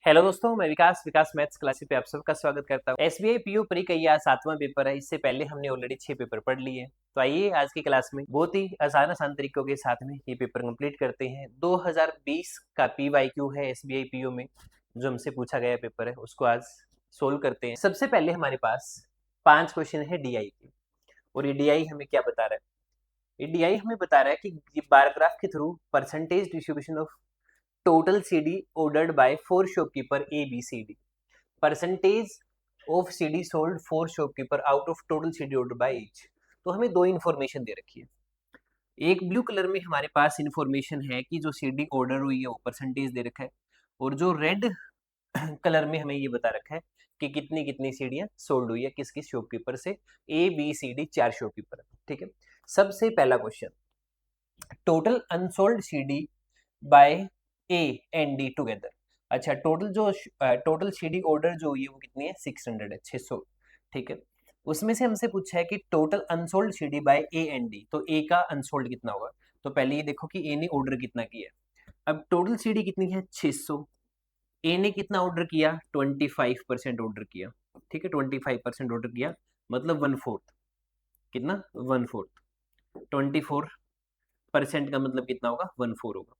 Hello दोस्तों, मैं विकास maths classes पे आप सबका स्वागत करता हूँ। एसबीआई पीओ प्री का यह 7वां पेपर है। इससे पहले हमने ऑलरेडी 6 पेपर पढ़ लिए। तो आइए आज की क्लास में बहुत ही आसान तरीकों के साथ में ये पेपर कंप्लीट करते हैं। 2020 का पीवाईक्यू है एसबीआई पीओ में, जो हमसे पूछा गया पेपर है, उसको आज सोल्व करते हैं। सबसे पहले हमारे पास 5 क्वेश्चन है डीआई के, और ये डीआई हमें क्या बता रहा है? ये डीआई हमें बता रहा है कि बार ग्राफ के through percentage distribution of total CD ordered by 4 shopkeeper A, B, C, D. Percentage of CD sold 4 shopkeeper out of total CD ordered by each. तो हमें दो इन्फॉर्मेशन दे रखी है। एक ब्लू कलर में हमारे पास इन्फॉर्मेशन है कि जो CD ऑर्डर हुई है वो परसेंटेज दे रखा है, और जो रेड कलर में हमें ये बता रखा है कि कितनी कितनी सीढ़ियाँ सोल्ड हुई है किस किस शॉपकीपर से। A B C D 4 shopkeeper. ठीक है, सबसे पहला question, total unsold CD by A and D together. अच्छा, टोटल सीडी ऑर्डर जो हुई है वो कितनी है? 600 है, 600। ठीक है, उसमें से हमसे पूछा है कि total unsold CD by A and D, तो ए का अनसोल्ड कितना होगा? तो पहले ये देखो कि ए ने ऑर्डर कितना किया है। अब टोटल सीडी कितनी है? 600। ए ने कितना ऑर्डर किया? 25% ऑर्डर किया। ठीक है, 25% ऑर्डर किया, मतलब 1/4। कितना? 1/4। 24% का मतलब कितना होगा? 1/4 होगा।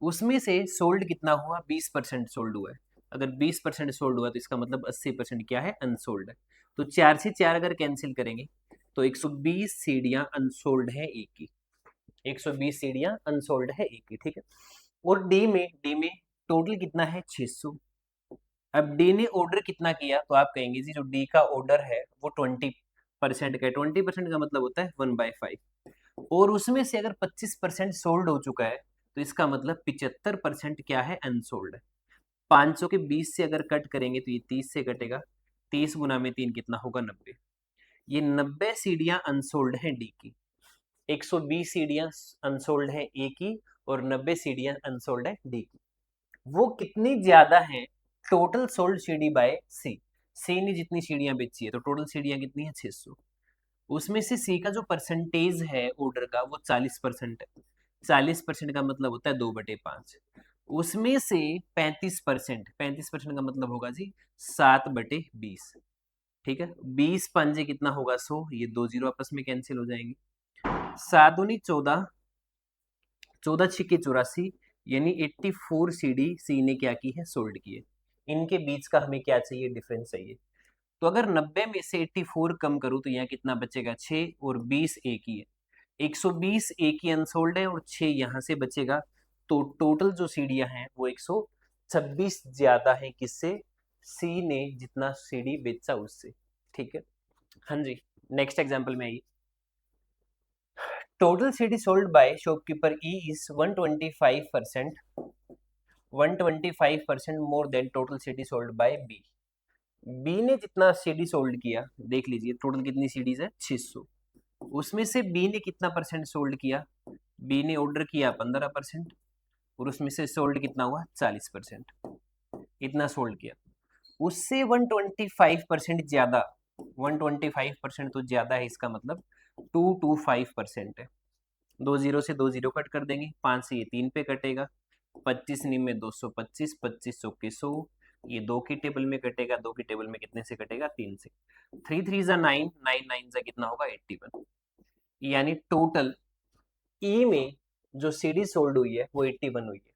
उसमें से सोल्ड कितना हुआ? 20% सोल्ड हुआ है। अगर 20% सोल्ड हुआ तो इसका मतलब 80% क्या है? अनसोल्ड है। तो 4 से 4 अगर कैंसिल करेंगे तो 120 सीढ़ियां अनसोल्ड है एक की। 120 सीढ़ियां अनसोल्ड है एक की। ठीक है, और डी में टोटल कितना है? 600। अब डी ने ऑर्डर कितना किया? तो आप कहेंगे जी जो डी का ऑर्डर है वो 20% का है। 20% का मतलब होता है 1/5, और उसमें से अगर 25% सोल्ड हो चुका है तो इसका मतलब 75% क्या है? अनसोल्ड है। 500 के 20 से अगर कट करेंगे तो ये 30 से कटेगा। 30 गुना में 3 कितना होगा? 90। ये 90 सीढ़ियां अनसोल्ड है डी की। 120 सीढ़ियां अनसोल्ड है ए की, और 90 सीढ़ियां अनसोल्ड है डी की। वो कितनी ज्यादा है? टोटल सोल्ड सीढ़ी बाय सी। सी ने जितनी सीढ़ियां बेची है तो टोटल सीढ़ियां कितनी है? 600। उसमें से सी का जो परसेंटेज है ऑर्डर का वो 40% है। 40% का मतलब होता है 2/5। उसमें से 35% का मतलब होगा जी 7/20। ठीक है, 20 पंजे कितना होगा? 100। ये 2 जीरो आपस में कैंसिल हो जाएंगे। 7 दूनी 14, 14 छिके 84, यानी 84 सीडी सी ने क्या की है? सोल्ड की है। इनके बीच का हमें क्या चाहिए? डिफरेंस चाहिए। तो अगर 90 में से 84 कम करूं तो यहाँ कितना बचेगा? 6, और 20 ए की है। 120 ए की अनसोल्ड है, और 6 यहाँ से बचेगा। तो टोटल जो सीढ़ियां हैं वो 126 ज्यादा है किससे? सी ने जितना सीढ़ी बेचा उससे। ठीक है, हाँ जी। नेक्स्ट एग्जांपल में आइए। टोटल सीढ़ी sold by shopkeeper E is 125% more than total सीढ़ी सोल्ड बाय बी। बी ने जितना सीडी सोल्ड किया, देख लीजिए टोटल कितनी सीडीज है? 600। उसमें से बी ने कितना परसेंट सोल्ड किया? बी ने ऑर्डर किया 15%, और उसमें से सोल्ड कितना हुआ? 40%। इतना सोल्ड किया। उससे 125% ज्यादा, 125% तो ज्यादा है, इसका मतलब 225% है। 2 जीरो से 2 जीरो कट कर देंगे, 5 से ये 3 पे कटेगा, 25 में 225, 25 के 100, ये 2 की टेबल में कटेगा, 2 की टेबल में कितने से कटेगा? 3 से। 3 3 जा 9, 9 9 जा कितना होगा? 81। यानी टोटल ई में जो सीडी सोल्ड हुई है वो 81 हुई है।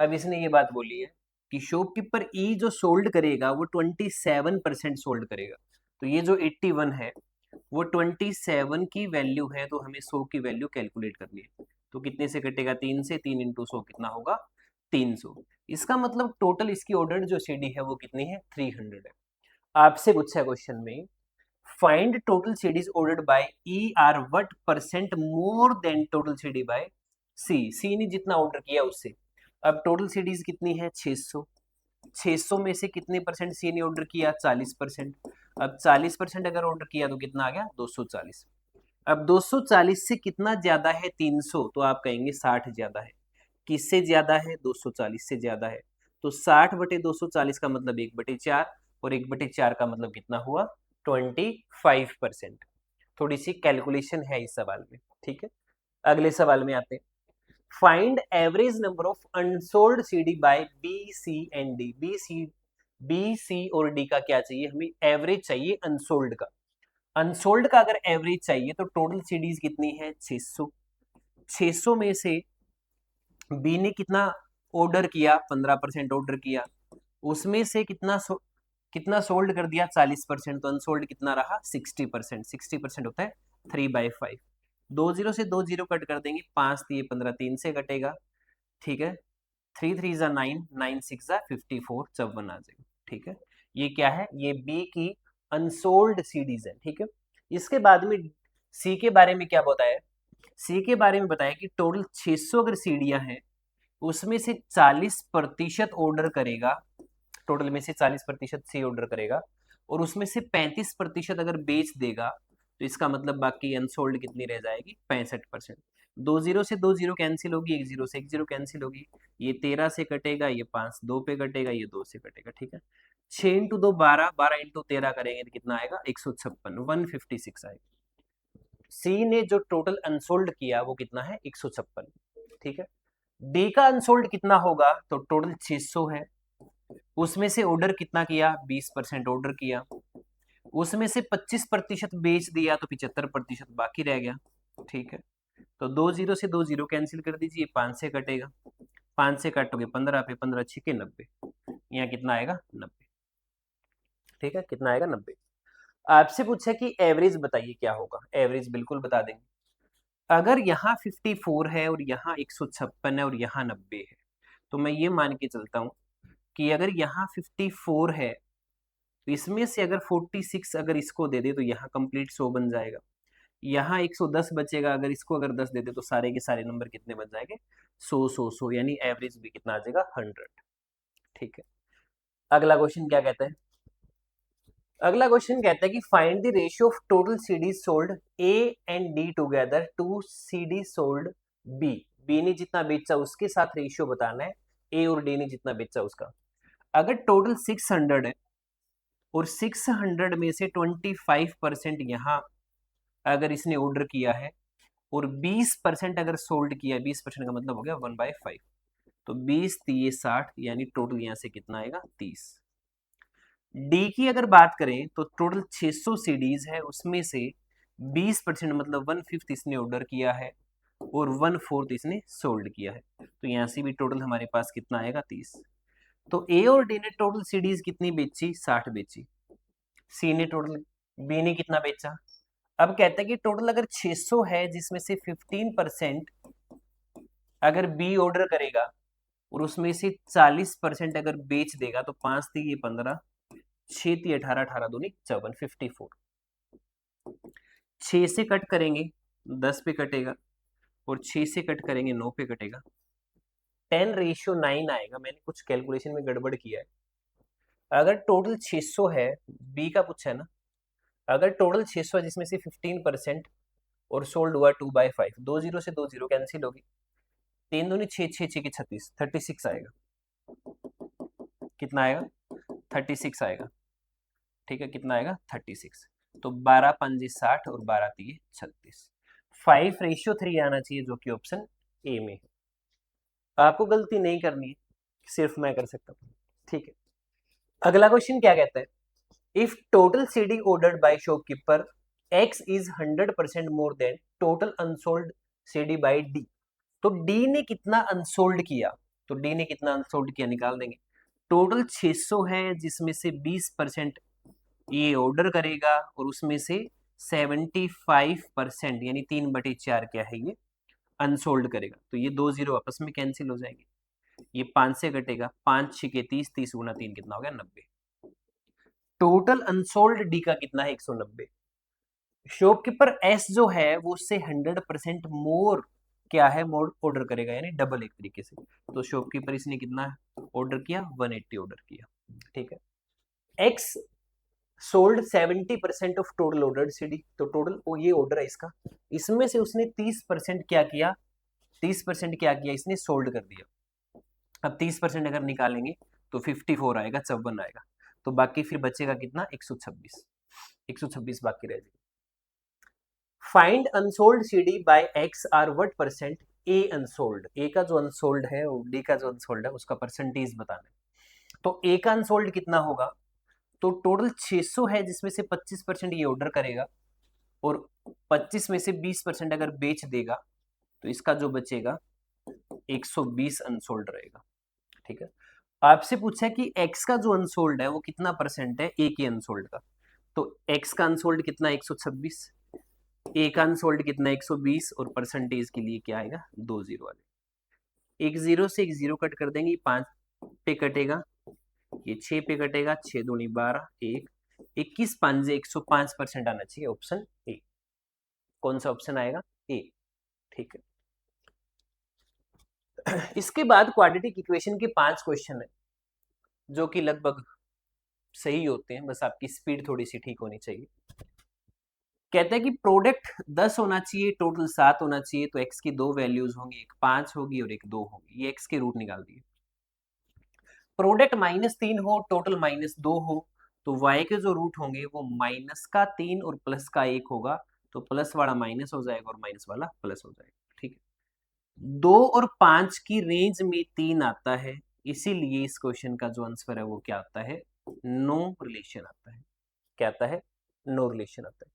अब इसने ये बात बोली है कि शॉपकीपर ई जो सोल्ड करेगा वो 27% सोल्ड करेगा। तो ये जो 81 है वो 27 की वैल्यू है, तो हमें 100 की वैल्यू कैलकुलेट करनी है। तो कितने से कटेगा? 3 से। 3 इंटू 100 कितना होगा? 300। इसका मतलब टोटल इसकी ऑर्डर जो सीडी है वो कितनी है? 300 है। आपसे पूछा है क्वेश्चन में, find total CDs ordered by E R what percent more than total CD by C. C ने जितना ऑर्डर किया उससे। अब टोटल सीडीज कितनी है? 600। 600 में से कितने परसेंट सी ने ऑर्डर किया? 40%। अब 40% अगर ऑर्डर किया तो कितना आ गया? 240। अब 240 से कितना ज्यादा है? 300। तो आप कहेंगे 60 ज्यादा है। किससे ज्यादा है? 240 से ज्यादा है। तो 60/240 का मतलब 1/4, और 1/4 का मतलब कितना हुआ? 25%। थोड़ी सी कैलकुलेशन है इस सवाल में। ठीक है, अगले सवाल में आते हैं। Find average number of unsold CD by B C and D. B C और डी का क्या चाहिए, हमें एवरेज चाहिए अनसोल्ड का। अनसोल्ड का अगर एवरेज चाहिए तो टोटल सीडीज कितनी है, 600। 600 में से बी ने कितना ऑर्डर किया, 15% ऑर्डर किया, उसमें से कितना सोल्ड कर दिया, 40%। तो अनसोल्ड कितना रहा, 60%। 60% होता है 3/5। 20 से 20 कट कर देंगे, 5 दिए 15, 3 से कटेगा, ठीक है। 3 3 जा 9, 9 6 जा 54, 54 आ जाएगा, ठीक है। ये क्या है, ये बी की अनसोल्ड सीडीज है, ठीक है। इसके बाद में सी के बारे में क्या बताया, सी के बारे में बताया कि टोटल 600 अगर सीढ़ियां हैं, उसमें से 40% ऑर्डर करेगा, टोटल में से 40% सी ऑर्डर करेगा, और उसमें से 35% अगर बेच देगा, तो इसका मतलब बाकी अनसोल्ड कितनी रह जाएगी, 65%। 20 से 20 कैंसिल होगी, 10 से 10 कैंसिल होगी, ये 13 से कटेगा, ये 5 2 पे कटेगा, ये 2 से कटेगा, ठीक है। 6 इंटू 2 12, 12 इंटू 13 करेंगे तो कितना आएगा, 156, 156 आएगा। सी ने जो टोटल अनसोल्ड किया वो कितना है, 156, ठीक है। डी का अनसोल्ड कितना होगा, तो टोटल 600 है, उसमें से ऑर्डर कितना किया, 20% ऑर्डर किया, उसमें से 25% बेच दिया, तो 75% बाकी रह गया, ठीक है। तो 20 से 20 कैंसिल कर दीजिए, 5 से कटेगा, 5 से काटोगे 15 पे, 15 छिके 90, यहाँ कितना आएगा, 90, ठीक है। कितना आएगा, 90। आपसे पूछा कि एवरेज बताइए क्या होगा, एवरेज बिल्कुल बता देंगे। अगर यहाँ 54 है और यहाँ 156 है और यहाँ 90 है, तो मैं ये मान के चलता हूं कि अगर यहाँ 54 है तो इसमें से अगर 46 अगर इसको दे दे तो यहाँ कंप्लीट 100 बन जाएगा। यहाँ 110 बचेगा, अगर इसको अगर 10 दे दे तो सारे के सारे नंबर कितने बन जाएंगे, 100 यानी एवरेज भी कितना आ जाएगा, 100, ठीक है। अगला क्वेश्चन क्या कहता है, अगला क्वेश्चन कहता है कि find the ratio of total CDs sold A and D together to CD sold B. B ने जितना बेचा उसके साथ रेशियो बताना है, ए और डी ने जितना बेचा उसका। अगर टोटल 600 है और 600 में से 25% यहाँ अगर इसने ऑर्डर किया है और 20% अगर सोल्ड किया, 20% का मतलब हो गया 1/5, तो 20 3 60, यानी टोटल यहाँ से कितना आएगा, 30। डी की अगर बात करें तो टोटल 600 सीडीज है, उसमें से 20% मतलब 1/5 इसने ऑर्डर किया है और 1/4 इसने सोल्ड किया है, तो यहाँ से भी टोटल हमारे पास कितना आएगा, 30। तो ए और डी ने टोटल सीडीज कितनी बेची, 60 बेची। सी ने टोटल, बी ने कितना बेचा। अब कहता है कि टोटल अगर 600 है जिसमें से 15% अगर बी ऑर्डर करेगा और उसमें से 40% अगर बेच देगा, तो 5 थी ये 15, 6 थी 18, 18 दूनी 54, 54। 6 से कट करेंगे 10 पे कटेगा, और 6 से कट करेंगे 9 पे कटेगा, 10:9 आएगा। मैंने कुछ कैलकुलेशन में गड़बड़ किया है। अगर टोटल 600 है, बी का पूछा है ना, अगर टोटल 600 है जिसमें से 15% और सोल्ड हुआ 2/5, 20 से 20 कैंसिल होगी, 3 दूनी 6, 6 6 की 36, 36 आएगा। कितना आएगा, 36 आएगा, ठीक है। कितना आएगा, 36। तो 12 5 60 और 12 3 36, 5:3 आना चाहिए, जो कि ऑप्शन ए में है। आपको गलती नहीं करनी है, सिर्फ मैं कर सकता हूँ, ठीक है। अगला क्वेश्चन क्या कहता है, if total CD ordered by shopkeeper X is 100% more than total unsold CD by D. तो डी ने कितना अनसोल्ड किया, तो डी ने कितना अनसोल्ड किया निकाल देंगे। टोटल 600 है जिसमें से 20% ये ऑर्डर करेगा और उसमें से 75% यानी 3/4 क्या है, ये अनसोल्ड करेगा। तो ये 2 जीरो आपस में कैंसिल हो जाएंगे, ये 5 से कटेगा, 5 6 के 30, 30 गुना 3 कितना हो गया, 90। टोटल अनसोल्ड डी का कितना है, 190। शॉपकीपर एस जो है वो उससे 100% मोर क्या है, मोर ऑर्डर करेगा, यानी डबल एक तरीके से। तो शॉपकीपर इसने कितना ऑर्डर किया, 180 ऑर्डर किया, ठीक है। X sold 70% of total order CD, तो टोटल ये ऑर्डर है इसका, इसमें से उसने 30% क्या किया, 30% क्या किया, इसने सोल्ड कर दिया। अब 30% अगर निकालेंगे तो 54 आएगा, 54 आएगा, तो बाकी फिर बचेगा कितना, 126, 126 बाकी रह जाएगा। Find unsold CD by X R what percent A unsold, A का जो अनसोल्ड है और डी का जो अनसोल्ड है उसका परसेंटेज बताना है। तो ए का अनसोल्ड कितना होगा, तो टोटल 600 है जिसमें से 25% ये ऑर्डर करेगा और 25 में से 20% अगर बेच देगा तो इसका जो बचेगा 120 अनसोल्ड रहेगा। ठीक है, आपसे पूछा कि एक्स का जो अनसोल्ड है वो कितना परसेंट है ए के अनसोल्ड का, तो एक्स का अनसोल्ड कितना 126, ए का अनसोल्ड कितना 120 और परसेंटेज के लिए क्या आएगा 2 जीरो वाले। एक जीरो से एक जीरो कट कर देंगे, 5 पे कटेगा, ये 6 पे कटेगा, 6 दूनी 12, 1 21 5 105% आना चाहिए ऑप्शन ए। कौन सा ऑप्शन आएगा, ए। ठीक है, इसके बाद क्वाड्रेटिक इक्वेशन के 5 क्वेश्चन है जो कि लगभग सही होते हैं, बस आपकी स्पीड थोड़ी सी ठीक होनी चाहिए। कहते हैं कि प्रोडक्ट 10 होना चाहिए, टोटल 7 होना चाहिए, तो x की दो वैल्यूज होंगी, एक 5 होगी और एक 2 होगी, ये x के रूट निकाल दिए। प्रोडक्ट -3 हो, टोटल -2 हो, तो y के जो रूट होंगे वो -3 और +1 होगा, तो प्लस वाला माइनस हो जाएगा और माइनस वाला प्लस हो जाएगा। ठीक है, 2 और 5 की रेंज में 3 आता है, इसीलिए इस क्वेश्चन का जो आंसर है वो क्या आता है, नो रिलेशन आता है। क्या आता है, नो रिलेशन आता है।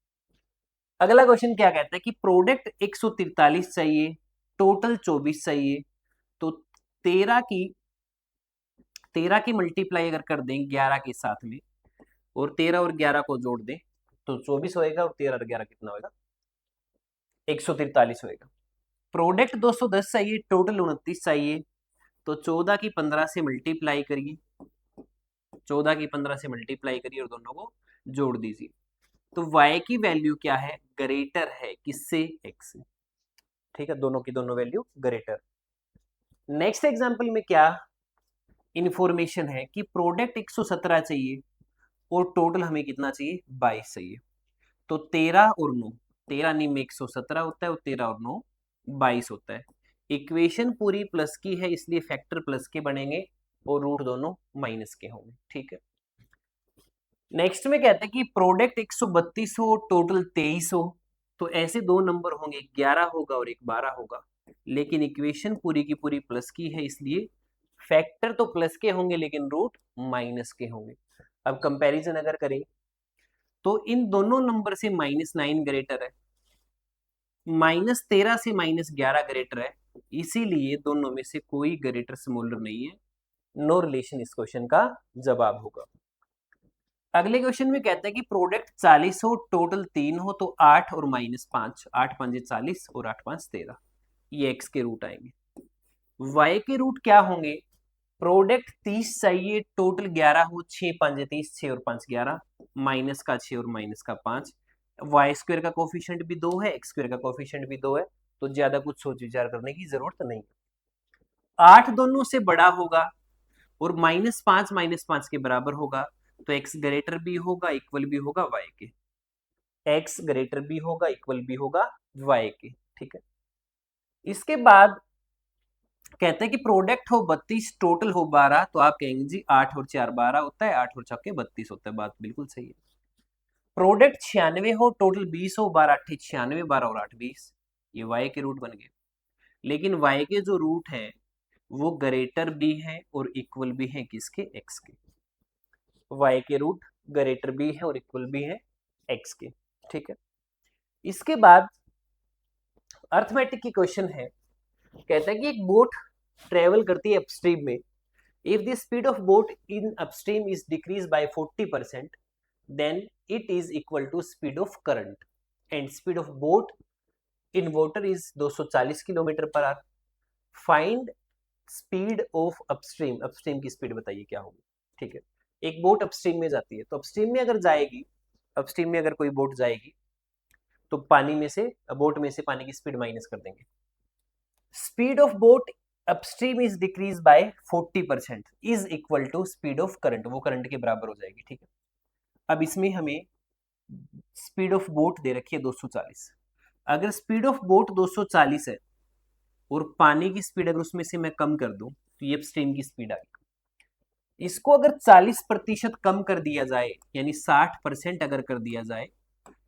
अगला क्वेश्चन क्या कहता है कि प्रोडक्ट 143 चाहिए, टोटल 24 चाहिए, तो 13 की मल्टीप्लाई अगर कर दें 11 के साथ में और 13 और 11 को जोड़ दें तो 24 होएगा और 13 और 11 कितना होएगा, 143 होएगा। प्रोडक्ट 210 चाहिए, टोटल 29 चाहिए, तो 14 की 15 से मल्टीप्लाई करिए, 14 की 15 से मल्टीप्लाई करिए और दोनों को जोड़ दीजिए, तो y की वैल्यू क्या है, ग्रेटर है किससे, x से। ठीक है, दोनों की दोनों वैल्यू ग्रेटर। नेक्स्ट एग्जांपल में क्या इंफॉर्मेशन है कि प्रोडक्ट 117 चाहिए और टोटल हमें कितना चाहिए, 22 चाहिए, तो 13 और 9, 13 नहीं में 117 होता है और 13 और 9 22 होता है। इक्वेशन पूरी प्लस की है इसलिए फैक्टर प्लस के बनेंगे और रूट दोनों माइनस के होंगे। ठीक है, नेक्स्ट में कहते हैं कि प्रोडक्ट 132 हो, टोटल 23 हो, तो ऐसे दो नंबर होंगे, 11 होगा और एक 12 होगा, लेकिन इक्वेशन पूरी की पूरी प्लस की है इसलिए फैक्टर तो प्लस के होंगे लेकिन रूट माइनस के होंगे। अब कंपैरिजन अगर करें तो इन दोनों नंबर से -9 ग्रेटर है, -13 से -11 ग्रेटर है, इसीलिए दोनों में से कोई ग्रेटर स्मॉलर नहीं है, नो रिलेशन इस क्वेश्चन का जवाब होगा। अगले क्वेश्चन में कहता है कि प्रोडक्ट 40 हो, टोटल 3 हो, तो 8 और -5, 8 5 40 और 8 5 13, ये x के रूट आएंगे। y के रूट क्या होंगे, प्रोडक्ट 30 चाहिए, टोटल 11 हो, 6 5 30, 6 और 5 11, माइनस का 6 और माइनस का 5, वाई स्क्वायर का कोफिशिएंट भी 2 है, एक्स स्क्वायर का कोफिशिएंट भी 2 है, तो ज्यादा कुछ सोच विचार करने की जरूरत नहीं। 8 दोनों से बड़ा होगा और -5 के बराबर होगा, तो x ग्रेटर भी होगा इक्वल भी होगा y के, x ग्रेटर भी होगा इक्वल भी होगा y के। ठीक है, इसके बाद कहते हैं कि प्रोडक्ट हो 32, टोटल हो 12, तो आप कहेंगे जी 8 और 4 12 होता है, 8 और 6 32 होता है, बात बिल्कुल सही है। प्रोडक्ट 96 हो, टोटल 20 हो, 12 8 96, 12 और 8 20, ये y के रूट बन गए, लेकिन y के जो रूट है वो ग्रेटर भी है और इक्वल भी है किसके, x के। y के रूट ग्रेटर भी है और इक्वल भी है x के। ठीक है, इसके बाद अर्थमेटिक की क्वेश्चन है, कहता है कि एक बोट ट्रेवल करती है अपस्ट्रीम में, if the speed of boat in upstream is decrease by 40%, then it is equal to speed of current and speed of boat in water is 240 kilometre per hour. Find speed of upstream, upstream की speed बताइए क्या होगी। ठीक है, एक boat upstream में जाती है, तो अपस्ट्रीम में अगर जाएगी, अपस्ट्रीम में अगर कोई बोट जाएगी तो पानी में से, बोट में से पानी की स्पीड माइनस कर देंगे, speed of boat upstream is decrease by 40% is equal to speed of current, वो करंट के बराबर हो जाएगी। ठीक है, अब इसमें हमें स्पीड ऑफ बोट दे रखी है 240, अगर स्पीड ऑफ बोट 240 है और पानी की स्पीड अगर उसमें से मैं कम कर दूं तो ये अपस्ट्रीम की स्पीड आएगी। इसको अगर 40% कम कर दिया जाए यानी 60% अगर कर दिया जाए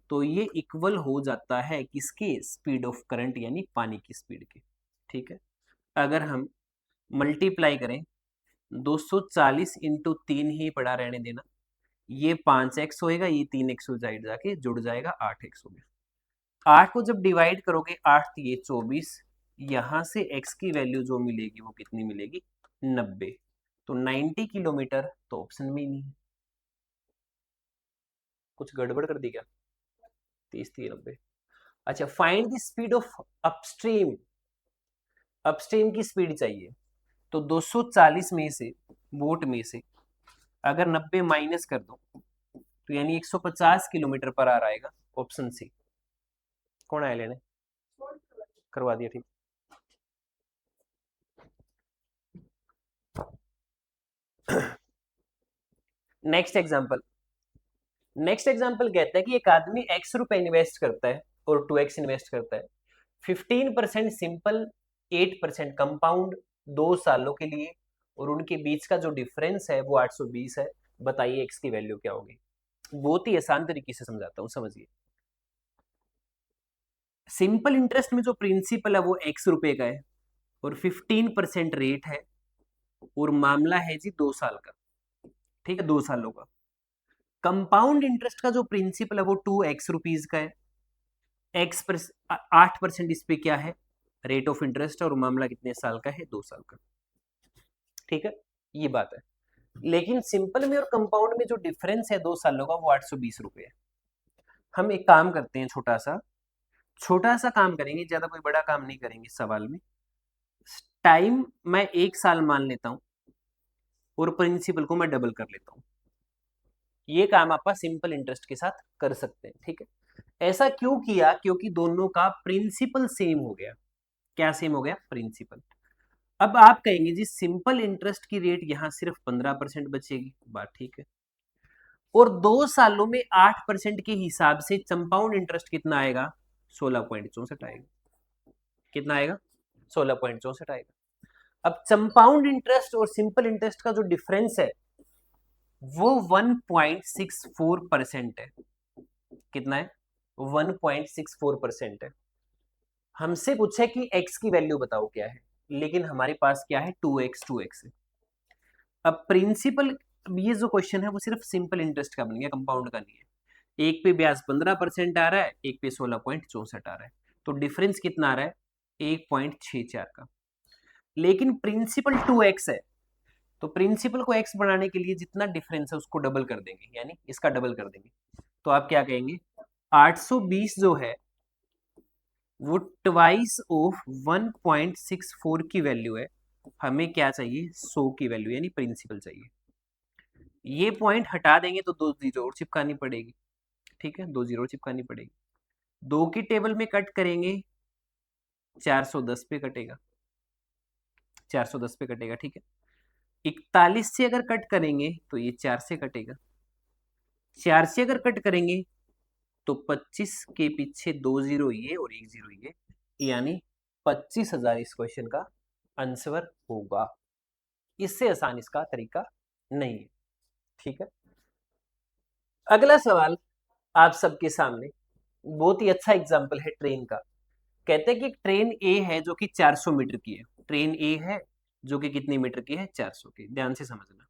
तो ये इक्वल हो जाता है किसके, स्पीड ऑफ करंट यानी पानी की स्पीड के। ठीक है। अगर हम मल्टीप्लाई करें 240 इंटू 3 ही पड़ा रहने देना, ये 5x होएगा, ये 3x हो जाएगा, जाके जुड़ जाएगा 8x हो गया। 8 को जब डिवाइड करोगे 8 ये 24, यहाँ से x की वैल्यू जो मिलेगी वो कितनी मिलेगी 90। तो 90 किलोमीटर तो ऑप्शन में ही नहीं है। कुछ गड़बड़ कर दी क्या? 30 30 90। अच्छा, find the speed of upstream. Upstream की स्पीड चाहिए, तो 240 में से वोट में से अगर 90 माइनस कर दो तो यानी 150 किलोमीटर पर आ आएगा। Option C. कौन आया लेने? करवा दिया, ठीक। Next example. नेक्स्ट एग्जांपल कहता है कि एक आदमी x रुपए इन्वेस्ट करता है और 2x इन्वेस्ट करता है। 15% सिंपल, 8% कंपाउंड 2 सालों के लिए, और उनके बीच का जो डिफरेंस है वो 820 है। बताइए x की वैल्यू क्या होगी। बहुत ही आसान तरीके से समझाता हूं, समझिए। सिंपल इंटरेस्ट में जो प्रिंसिपल है वो x रुपए का है और 15% रेट है, और मामला है जी 2 साल का, ठीक है, 2 सालों का। कंपाउंड इंटरेस्ट का जो प्रिंसिपल है वो 2x रुपीज का है। 8% इस पे क्या है, रेट ऑफ इंटरेस्ट, और मामला कितने साल का है, 2 साल का। ठीक है, ये बात है। लेकिन सिंपल में और कंपाउंड में जो डिफरेंस है 2 सालों का वो 820 रुपए है। हम एक काम करते हैं, छोटा सा काम करेंगे, ज्यादा कोई बड़ा काम नहीं करेंगे सवाल में। टाइम मैं 1 साल मान लेता हूं और प्रिंसिपल को मैं डबल कर लेता हूं। ये काम आप सिंपल इंटरेस्ट के साथ कर सकते हैं, ठीक है। ऐसा क्यों किया? क्योंकि दोनों का प्रिंसिपल सेम हो गया। क्या सेम हो गया? प्रिंसिपल। अब आप कहेंगे जी सिंपल इंटरेस्ट की रेट यहां सिर्फ 15% बचेगी, बात ठीक है, और 2 सालों में 8% के हिसाब से कंपाउंड इंटरेस्ट कितना आएगा? 16.64 आएगा। कितना आएगा? 16.64 आएगा। अब कंपाउंड इंटरेस्ट और सिंपल इंटरेस्ट का जो डिफरेंस है वो 1.64% है। कितना है? 1.64% है। हमसे पूछे कि x की वैल्यू बताओ क्या है, लेकिन हमारे पास क्या है? 2x है। अब प्रिंसिपल, ये जो क्वेश्चन है वो सिर्फ सिंपल इंटरेस्ट का बन गया, कंपाउंड का नहीं है। एक पे ब्याज 15% आ रहा है, एक पे 16.64 आ रहा है, तो डिफरेंस कितना आ रहा है? 1.64 का। लेकिन प्रिंसिपल 2x है, तो प्रिंसिपल को x बनाने के लिए जितना डिफरेंस है उसको डबल कर देंगे, यानी इसका डबल कर देंगे। तो आप क्या कहेंगे? 820 जो है वो ट्वाइस ऑफ 1.64 की वैल्यू है। हमें क्या चाहिए? 100 की वैल्यू, यानी प्रिंसिपल चाहिए। ये पॉइंट हटा देंगे तो 2 जीरो और चिपकानी पड़ेगी, ठीक है, 2 जीरो चिपकानी पड़ेगी। 2 की टेबल में कट करेंगे 410 पे कटेगा, 410 पे कटेगा, ठीक है। 41 से अगर कट करेंगे तो ये 4 से कटेगा, 4 से अगर कट करेंगे तो 25 के पीछे 2 जीरो ये और 1 जीरो ये, यानी 25,000 इस क्वेश्चन का आंसर होगा। इससे आसान इसका तरीका नहीं है, ठीक है। अगला सवाल आप सबके सामने बहुत ही अच्छा एग्जाम्पल है ट्रेन का। कहते हैं कि ट्रेन ए है जो कि 400 मीटर की है। ट्रेन ए है जो कि कितनी मीटर की है? 400 की। ध्यान से समझना।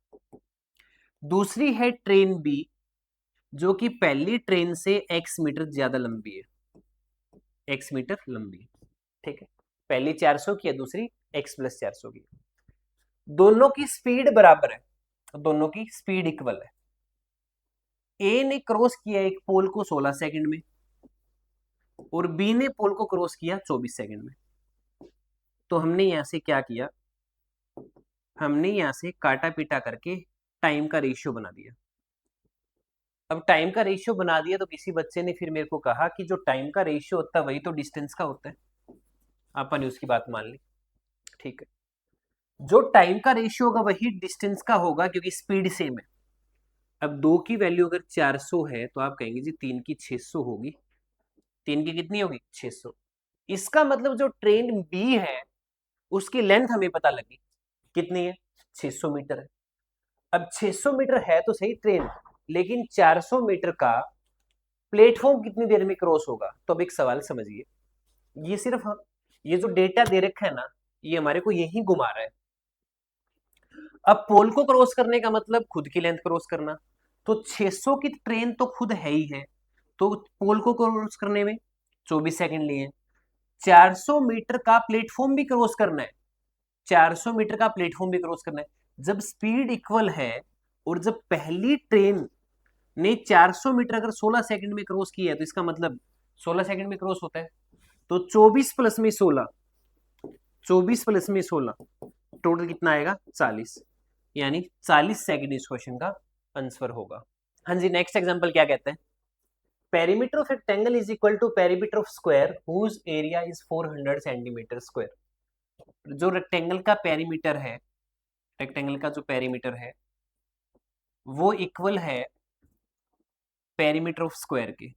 दूसरी है ट्रेन बी जो कि पहली ट्रेन से x मीटर ज्यादा लंबी है, x मीटर लंबी है, ठीक है। पहली 400 की है, दूसरी x प्लस 400 की। दोनों की स्पीड बराबर है, दोनों की स्पीड इक्वल है। ए ने क्रॉस किया एक पोल को 16 सेकंड में और बी ने पोल को क्रॉस किया 24 सेकंड में। तो हमने यहां से क्या किया? हमने यहां से काटा पीटा करके टाइम का रेशियो बना दिया। अब टाइम का रेशियो बना दिया तो किसी बच्चे ने फिर मेरे को कहा कि जो टाइम का रेशियो होता है वही तो डिस्टेंस का होता है। अपन ने उसकी बात मान ली, ठीक है। जो टाइम का रेशियो होगा वही डिस्टेंस का होगा क्योंकि स्पीड सेम है। अब 2 की वैल्यू अगर 400 है तो आप कहेंगे जी 3 की 600 होगी। 3 की कितनी होगी? 600। इसका मतलब जो ट्रेन बी है उसकी लेंथ हमें पता लगी, कितनी है? 600 मीटर है। अब 600 मीटर है तो सही ट्रेन, लेकिन 400 मीटर का प्लेटफॉर्म कितनी देर में क्रॉस होगा? तो अब एक सवाल समझिए, ये सिर्फ ये जो डेटा दे रखा है ना, ये हमारे को यही घुमा रहा है। अब पोल को क्रॉस करने का मतलब खुद की लेंथ क्रॉस करना, तो 600 की ट्रेन तो खुद है ही है, तो पोल को क्रॉस करने में 24 सेकंड लिए। 400 मीटर का प्लेटफॉर्म भी क्रॉस करना है, 400 मीटर का प्लेटफॉर्म भी क्रॉस करना है। जब स्पीड इक्वल है और जब पहली ट्रेन ने 400 मीटर अगर 16 सेकंड में क्रॉस किया है, तो इसका मतलब 16 सेकंड में क्रॉस होता है। तो 24 प्लस में 16, 24 प्लस में 16, टोटल कितना आएगा 40, यानी 40 सेकंड इस क्वेश्चन का आंसर होगा। हाँ जी, नेक्स्ट एग्जांपल क्या कहते हैं, perimeter of rectangle is equal to perimeter of square whose area is 400 centimetre square. जो रेक्टेंगल का पेरीमीटर है, रेक्टेंगल का जो पेरीमीटर है वो इक्वल है पेरीमीटर ऑफ स्क्वायर के।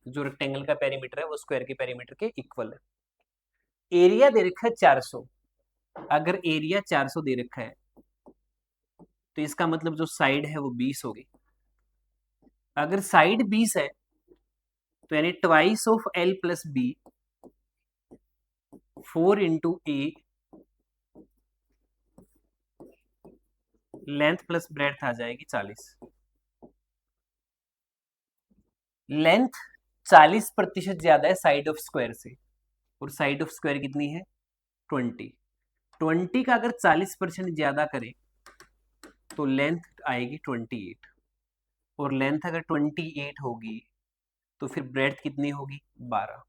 जो रेक्टेंगल का पेरीमीटर है वो स्क्वायर के पेरीमीटर के इक्वल है। एरिया दे रखा है 400, अगर एरिया 400 दे रखा है तो इसका मतलब जो साइड है वो 20 होगी। अगर साइड 20 है तो यानी twice of L plus B, 4 into A, length plus breadth आ जाएगी 40। लेंथ 40% ज्यादा है साइड ऑफ स्क्वायर से, और साइड ऑफ स्क्वायर कितनी है 20। 20 का अगर 40% ज्यादा करें तो लेंथ आएगी 28, और लेंथ अगर 28 होगी तो फिर ब्रेड्थ कितनी होगी 12।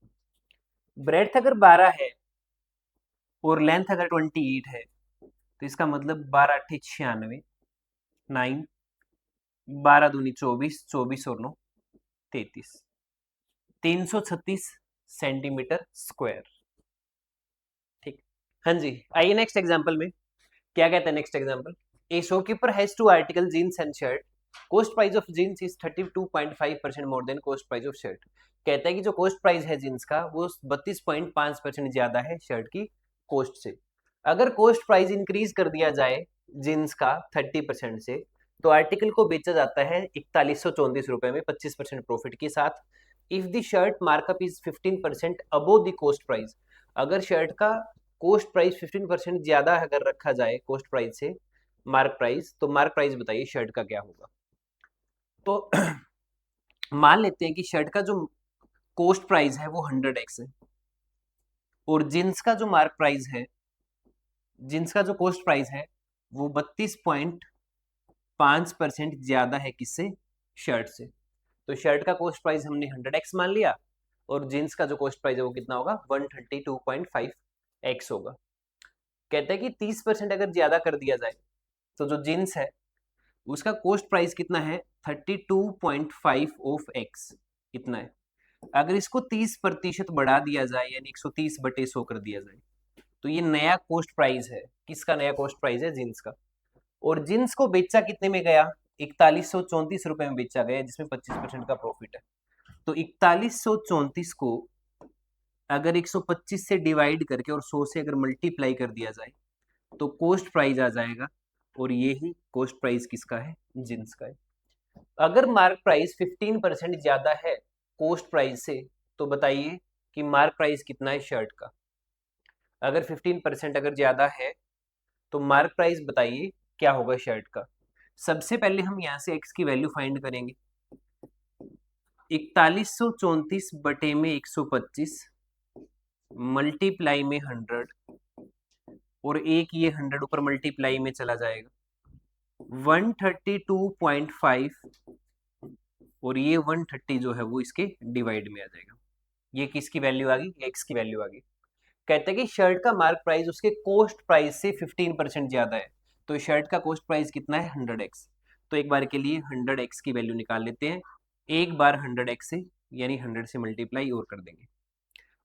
ब्रेड्थ अगर 12 है और लेंथ अगर 28 है तो इसका मतलब 12 अट्ठे 96, 9, 12 दूनी 24, 24 और 9 33, 336 सेंटीमीटर स्क्वायर। ठीक, हाँ जी, आइए नेक्स्ट एग्जांपल में क्या कहते हैं। Next example, a shopkeeper has two article jeans and shirt, cost price of jeans is 32.5% more than cost price of shirt. कहता है कि जो कॉस्ट प्राइस है जीन्स का वो 32.5% ज्यादा है शर्ट की कॉस्ट से। अगर कॉस्ट प्राइस इंक्रीज कर दिया जाए जीन्स का 30% से, तो आर्टिकल को बेचा जाता है 4134 रुपए में 25% प्रॉफिट के साथ। If the shirt markup is 15% above the cost price, अगर शर्ट का कॉस्ट प्राइस 15% ज्यादा अगर रखा जाए कॉस्ट प्राइस से मार्क प्राइस, तो मार्क प्राइस बताइए शर्ट का क्या होगा। तो मान लेते हैं कि शर्ट का जो कॉस्ट प्राइस है वो 100x है, और जींस का जो मार्क प्राइस है, जींस का जो कॉस्ट प्राइस है वो 32.5% ज्यादा है किससे, शर्ट से। तो शर्ट का कॉस्ट प्राइस हमने 100x मान लिया, और जींस का जो कॉस्ट प्राइस है वो कितना होगा 132.5x होगा। कहते हैं कि 30% अगर ज्यादा कर दिया जाए तो जो जींस है उसका कॉस्ट प्राइस कितना है 32.5 ऑफ x इतना है। अगर इसको 30% बढ़ा दिया जाए यानी 130/100 कर दिया जाए, तो ये नया कॉस्ट प्राइस है। किसका नया कॉस्ट प्राइस है, जींस का। और जींस को बेचा कितने में गया 4134 रुपए में बेचा गया, जिसमें 25% का प्रॉफिट है। तो 4134 को अगर 125 से डिवाइड करके और 100 से अगर मल्टीप्लाई कर दिया जाए तो कॉस्ट प्राइस आ जाएगा, और ये ही कॉस्ट प्राइस किसका है, जींस का है। अगर मार्क प्राइस 15% ज्यादा है कॉस्ट प्राइस से, तो बताइए कि मार्क प्राइस कितना है शर्ट का। अगर 15% अगर ज्यादा है तो मार्क प्राइस बताइए क्या होगा शर्ट का। सबसे पहले हम यहाँ से x की वैल्यू फाइंड करेंगे। 4134 बटे में 125 मल्टीप्लाई में 100, और एक ये 100 ऊपर मल्टीप्लाई में चला जाएगा 132.5, और ये 130 जो है वो इसके डिवाइड में आ जाएगा। ये किसकी वैल्यू आ गई, एक्स की वैल्यू आ गई। कहते हैं कि शर्ट का मार्क प्राइस उसके कॉस्ट प्राइस से 15% ज्यादा है, तो शर्ट का कॉस्ट प्राइस कितना है 100x। तो एक बार के लिए 100x की वैल्यू निकाल लेते हैं, एक बार 100x से यानी 100 से मल्टीप्लाई और कर देंगे,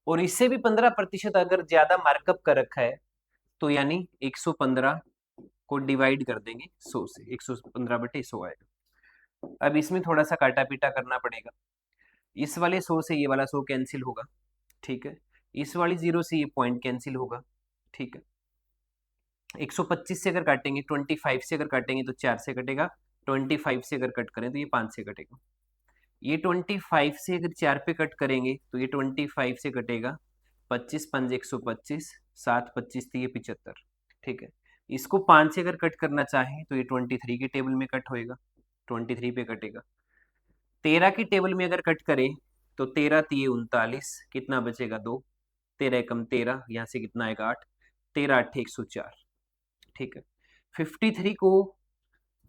और इससे भी 15% अगर ज्यादा मार्कअप कर रखा है तो यानी 115 को डिवाइड कर देंगे 100 से, 115/100 आएगा। अब इसमें थोड़ा सा काटा पीटा करना पड़ेगा। इस वाले 100 से ये वाला 100 कैंसिल होगा, ठीक है। इस वाली 0 से ये पॉइंट कैंसिल होगा, ठीक है। 125 से अगर काटेंगे, 25 से अगर काटेंगे तो 4 से कटेगा, 25 से अगर कट करें तो ये 5 से कटेगा। ये 25 से अगर 4 पे कट करेंगे तो ये 25 से कटेगा, 25 5 125, 7 25 3 75। ठीक है, इसको 5 से अगर कट करना चाहें तो ये 23 के टेबल में कट होएगा, 23 पे कटेगा। 13 की टेबल में अगर कट करें तो 13 3 39, कितना बचेगा 2, 13 एकम 13, यहाँ से कितना आएगा 8, 13 8 104। ठीक है, 53 को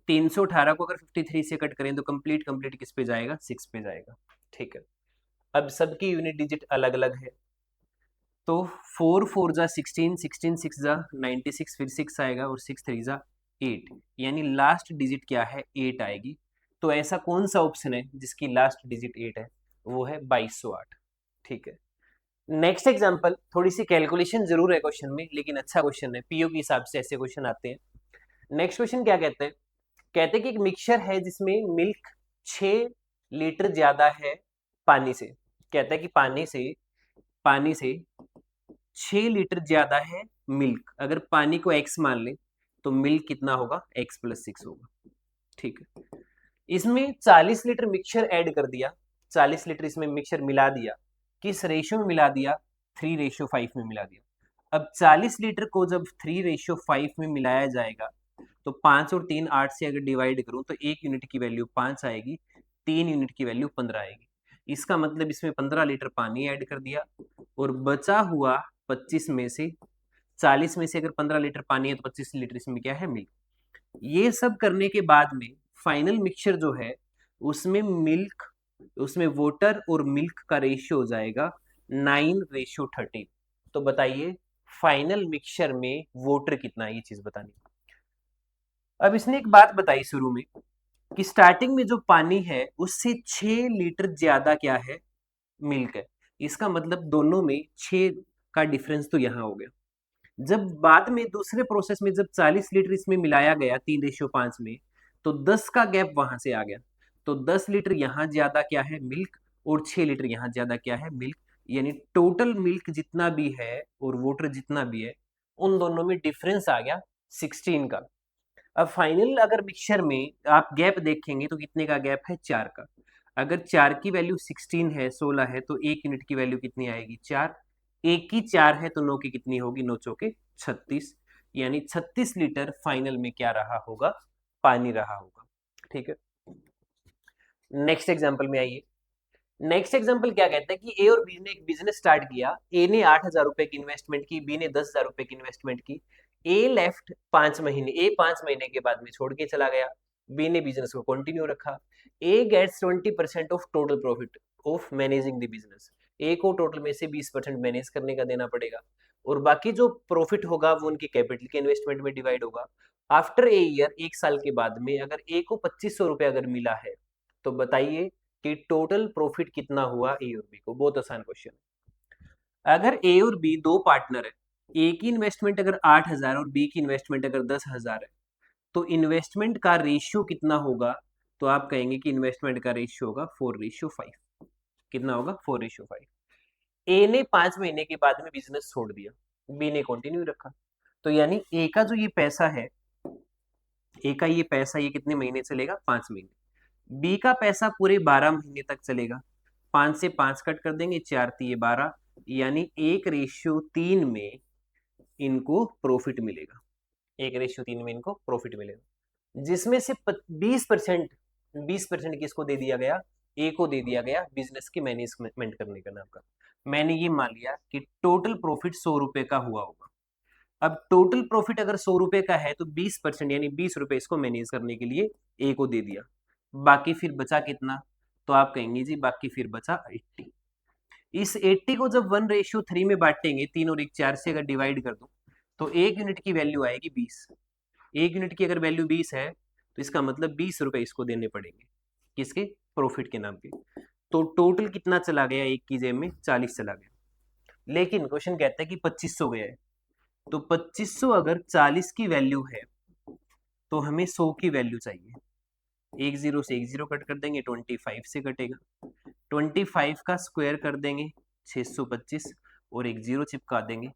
318 को अगर 53 से कट करें तो कंप्लीट कंप्लीट किस पे जाएगा, 6 पे जाएगा। ठीक है, अब सबकी यूनिट डिजिट अलग अलग है, तो 4 4 जा 16, 16 6 जा 96, फिर 6 आएगा और 6 3 जा 8, यानी लास्ट डिजिट क्या है, 8 आएगी। तो ऐसा कौन सा ऑप्शन है जिसकी लास्ट डिजिट 8 है, वो है 2208। ठीक है, नेक्स्ट एग्जांपल, थोड़ी सी कैलकुलेशन जरूर है क्वेश्चन में, लेकिन अच्छा क्वेश्चन है, पीओ के हिसाब से ऐसे क्वेश्चन आते हैं। नेक्स्ट क्वेश्चन क्या कहते हैं, कहते हैं कि एक मिक्सचर है जिसमें मिल्क 6 लीटर ज्यादा है पानी से। कहता है कि पानी से 6 लीटर ज्यादा है मिल्क, अगर पानी को x मान ले तो मिल्क कितना होगा, x प्लस 6 होगा। ठीक है, इसमें 40 लीटर मिक्सचर ऐड कर दिया, 40 लीटर इसमें मिक्सचर मिला दिया, किस रेशियो में मिला दिया, 3:5 में मिला दिया। अब 40 लीटर को जब 3:5 में मिलाया जाएगा तो 5 और 3 8 से अगर डिवाइड करूं तो 1 यूनिट की वैल्यू 5 आएगी, 3 यूनिट की वैल्यू 15 आएगी। इसका मतलब इसमें 15 लीटर पानी ऐड कर दिया और बचा हुआ 25 में से, 40 में से अगर 15 लीटर पानी है तो 25 लीटर इसमें क्या है, मिल्क। ये सब करने के बाद में फाइनल मिक्सचर जो है उसमें वाटर और मिल्क का रेशियो हो जाएगा 9:13। तो बताइए फाइनल मिक्सचर में वाटर कितना है, ये चीज बतानी। अब इसने एक बात बताई शुरू में कि स्टार्टिंग में जो पानी है उससे 6 लीटर ज्यादा क्या है, मिल्क है। इसका मतलब दोनों में 6 का डिफरेंस तो यहां हो गया। जब बाद में दूसरे प्रोसेस में जब 40 लीटर इसमें मिलाया गया 3:5 में, तो 10 का गैप वहां से आ गया। तो 10 लीटर यहां ज्यादा क्या है, मिल्क, और 6 लीटर यहां ज्यादा क्या है, मिल्क। यानी टोटल मिल्क जितना भी है और वाटर जितना भी है, उन दोनों में डिफरेंस आ गया 16 का। अब फाइनल अगर मिक्सचर में आप गैप देखेंगे तो कितने का गैप है, 4 का। अगर 4 की वैल्यू 16 है, 16 है, तो 1 यूनिट की वैल्यू कितनी आएगी, 4। 1 की 4 है तो 9 की कितनी होगी, 9 चौके 36, यानी 36 लीटर फाइनल में क्या रहा होगा, पानी रहा होगा। ठीक है, नेक्स्ट एग्जांपल में आइए। नेक्स्ट एग्जांपल क्या कहता है कि ए और बी ने एक बिजनेस स्टार्ट किया। ए ने 8,000 रुपए की इन्वेस्टमेंट की, बी ने 10,000 रुपए की इन्वेस्टमेंट की। ए लेफ्ट 5 महीने, ए 5 महीने के बाद में छोड़ के चला गया, बी ने बिजनेस को कंटिन्यू रखा। A gets 20% of total profit of managing the business. A को टोटल में से 20% मैनेज करने का देना पड़ेगा, और बाकी जो प्रॉफिट होगा वो उनके कैपिटल के इन्वेस्टमेंट में डिवाइड होगा। आफ्टर ए ईयर, 1 साल के बाद में अगर ए को 2500 रुपए अगर मिला है, तो बताइए कि टोटल प्रॉफिट कितना हुआ ए और बी को। बहुत आसान क्वेश्चन है। अगर ए और बी दो पार्टनर है, ए की इन्वेस्टमेंट अगर 8,000 और बी की इन्वेस्टमेंट अगर 10,000 है, तो इन्वेस्टमेंट का रेशियो कितना होगा, तो आप कहेंगे कि इन्वेस्टमेंट का रेशियो होगा 4:5। कितना होगा, 4:5। ए ने 5 महीने के बाद में बिजनेस छोड़ दिया, बी ने कंटिन्यू रखा, तो यानी ए का जो ये पैसा है, ए का ये पैसा ये कितने महीने चलेगा, 5 महीने। बी का पैसा पूरे 12 महीने तक चलेगा। 5 से 5 कट कर देंगे, 4 3 12, यानी 1:3 में इनको प्रॉफिट मिलेगा। 1:3 में इनको प्रॉफिट मिलेगा, जिसमें से 20% किसको दे दिया गया, ए को दे दिया गया बिजनेस की मैनेजमेंट करने का नाम का। मैंने ये मान लिया कि टोटल प्रॉफिट 100 रुपए का हुआ होगा। अब टोटल प्रॉफिट अगर 100 रुपए का है तो 20% यानी 20 रुपए इसको मैनेज करने के लिए ए को दे दिया। बाकी फिर बचा कितना, तो आप कहेंगे जी बाकी फिर बचा 80। इस 80 को जब 1:3 में बांटेंगे, 3 और 1 4 से अगर डिवाइड कर दूं, तो 1 यूनिट की वैल्यू आएगी 20। 1 यूनिट की अगर वैल्यू 20 है तो इसका मतलब 20 रुपए इसको देने पड़ेंगे, किसके, प्रॉफिट के नाम पे। तो टोटल कितना चला गया, एक की जेब में 40 चला गया। लेकिन क्वेश्चन कहता है कि 2500 गया है, तो 2500 अगर 40 की वैल्यू है तो हमें 100 की वैल्यू चाहिए। एक जीरो से एक जीरो कट कर देंगे, 25 से कटेगा। 25 का स्क्वायर कर देंगे 625, और एक जीरो चिपका देंगे।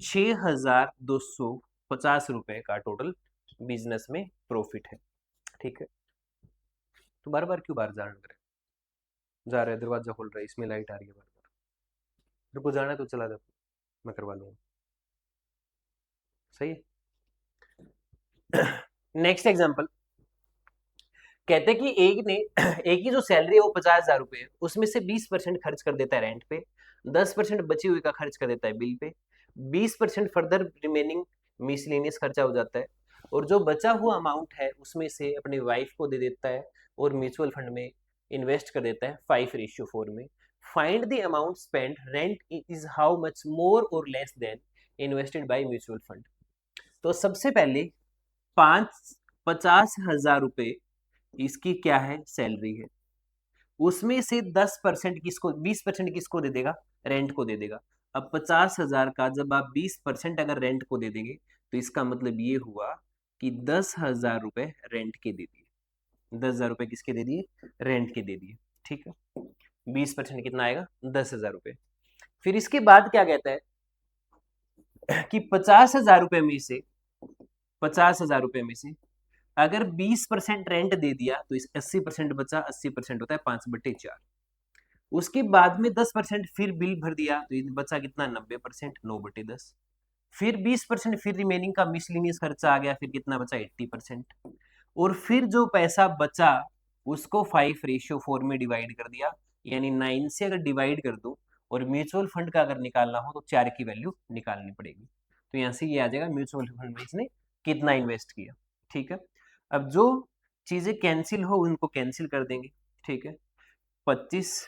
6,250 रुपए का टोटल बिजनेस में प्रॉफिट है। ठीक है, तो बार बार क्यों बाहर जा रहे, दरवाजा खोल रहा है, इसमें लाइट आ रही है बार बार। रुको, जाना है तो चला जाता। मैं करवा लूंगा, सही है। नेक्स्ट एग्जांपल, कहते हैं कि एक ने एक की जो सैलरी है वो 50,000 रुपए है, उसमें से 20% खर्च कर देता है रेंट पे, 10% बची हुई का खर्च कर देता है bill pay, 20% further remaining miscellaneous खर्चा हो जाता है, और जो बचा हुआ अमाउंट है उसमें से अपनी वाइफ को दे देता है और म्यूचुअल फंड में इन्वेस्ट कर देता है 5:4 में। Find the amount spend rent is how much more और less than invested by mutual fund. तो सबसे पहले 50,000 रुपए इसकी क्या है, सैलरी है, उसमें से 10% किसको, 20% किसको दे देगा, रेंट को दे देगा। अब 50,000 का जब आप 20% अगर रेंट को दे देंगे तो इसका मतलब ये हुआ कि 10,000 रुपए रेंट के दे दिए, 10,000 रुपए किसके दे दिए, रेंट के दे दिए, ठीक है। 20% कितना आएगा, 10,000 रुपए। फिर इसके बाद क्या कहता है कि 50,000 रुपए में से, 50,000 रुपए में से अगर 20% रेंट दे दिया तो इस 80% बचा, 80% होता है 5/4। उसके बाद में 10% फिर बिल भर दिया तो ये बचा कितना, 90%, 9/10। फिर 20% फिर रिमेनिंग का मिसलिनियस खर्चा आ गया, फिर कितना बचा, 80%। और फिर जो पैसा बचा उसको 5:4 में डिवाइड कर दिया, यानी 9 से अगर डिवाइड कर दो और म्यूचुअल फंड का अगर निकालना हो तो 4 की वैल्यू निकालनी पड़ेगी। तो यहाँ से ये आ जाएगा म्यूचुअल फंड में इसने कितना इन्वेस्ट किया, ठीक है। अब जो चीजें कैंसिल हो उनको कैंसिल कर देंगे, ठीक है। 25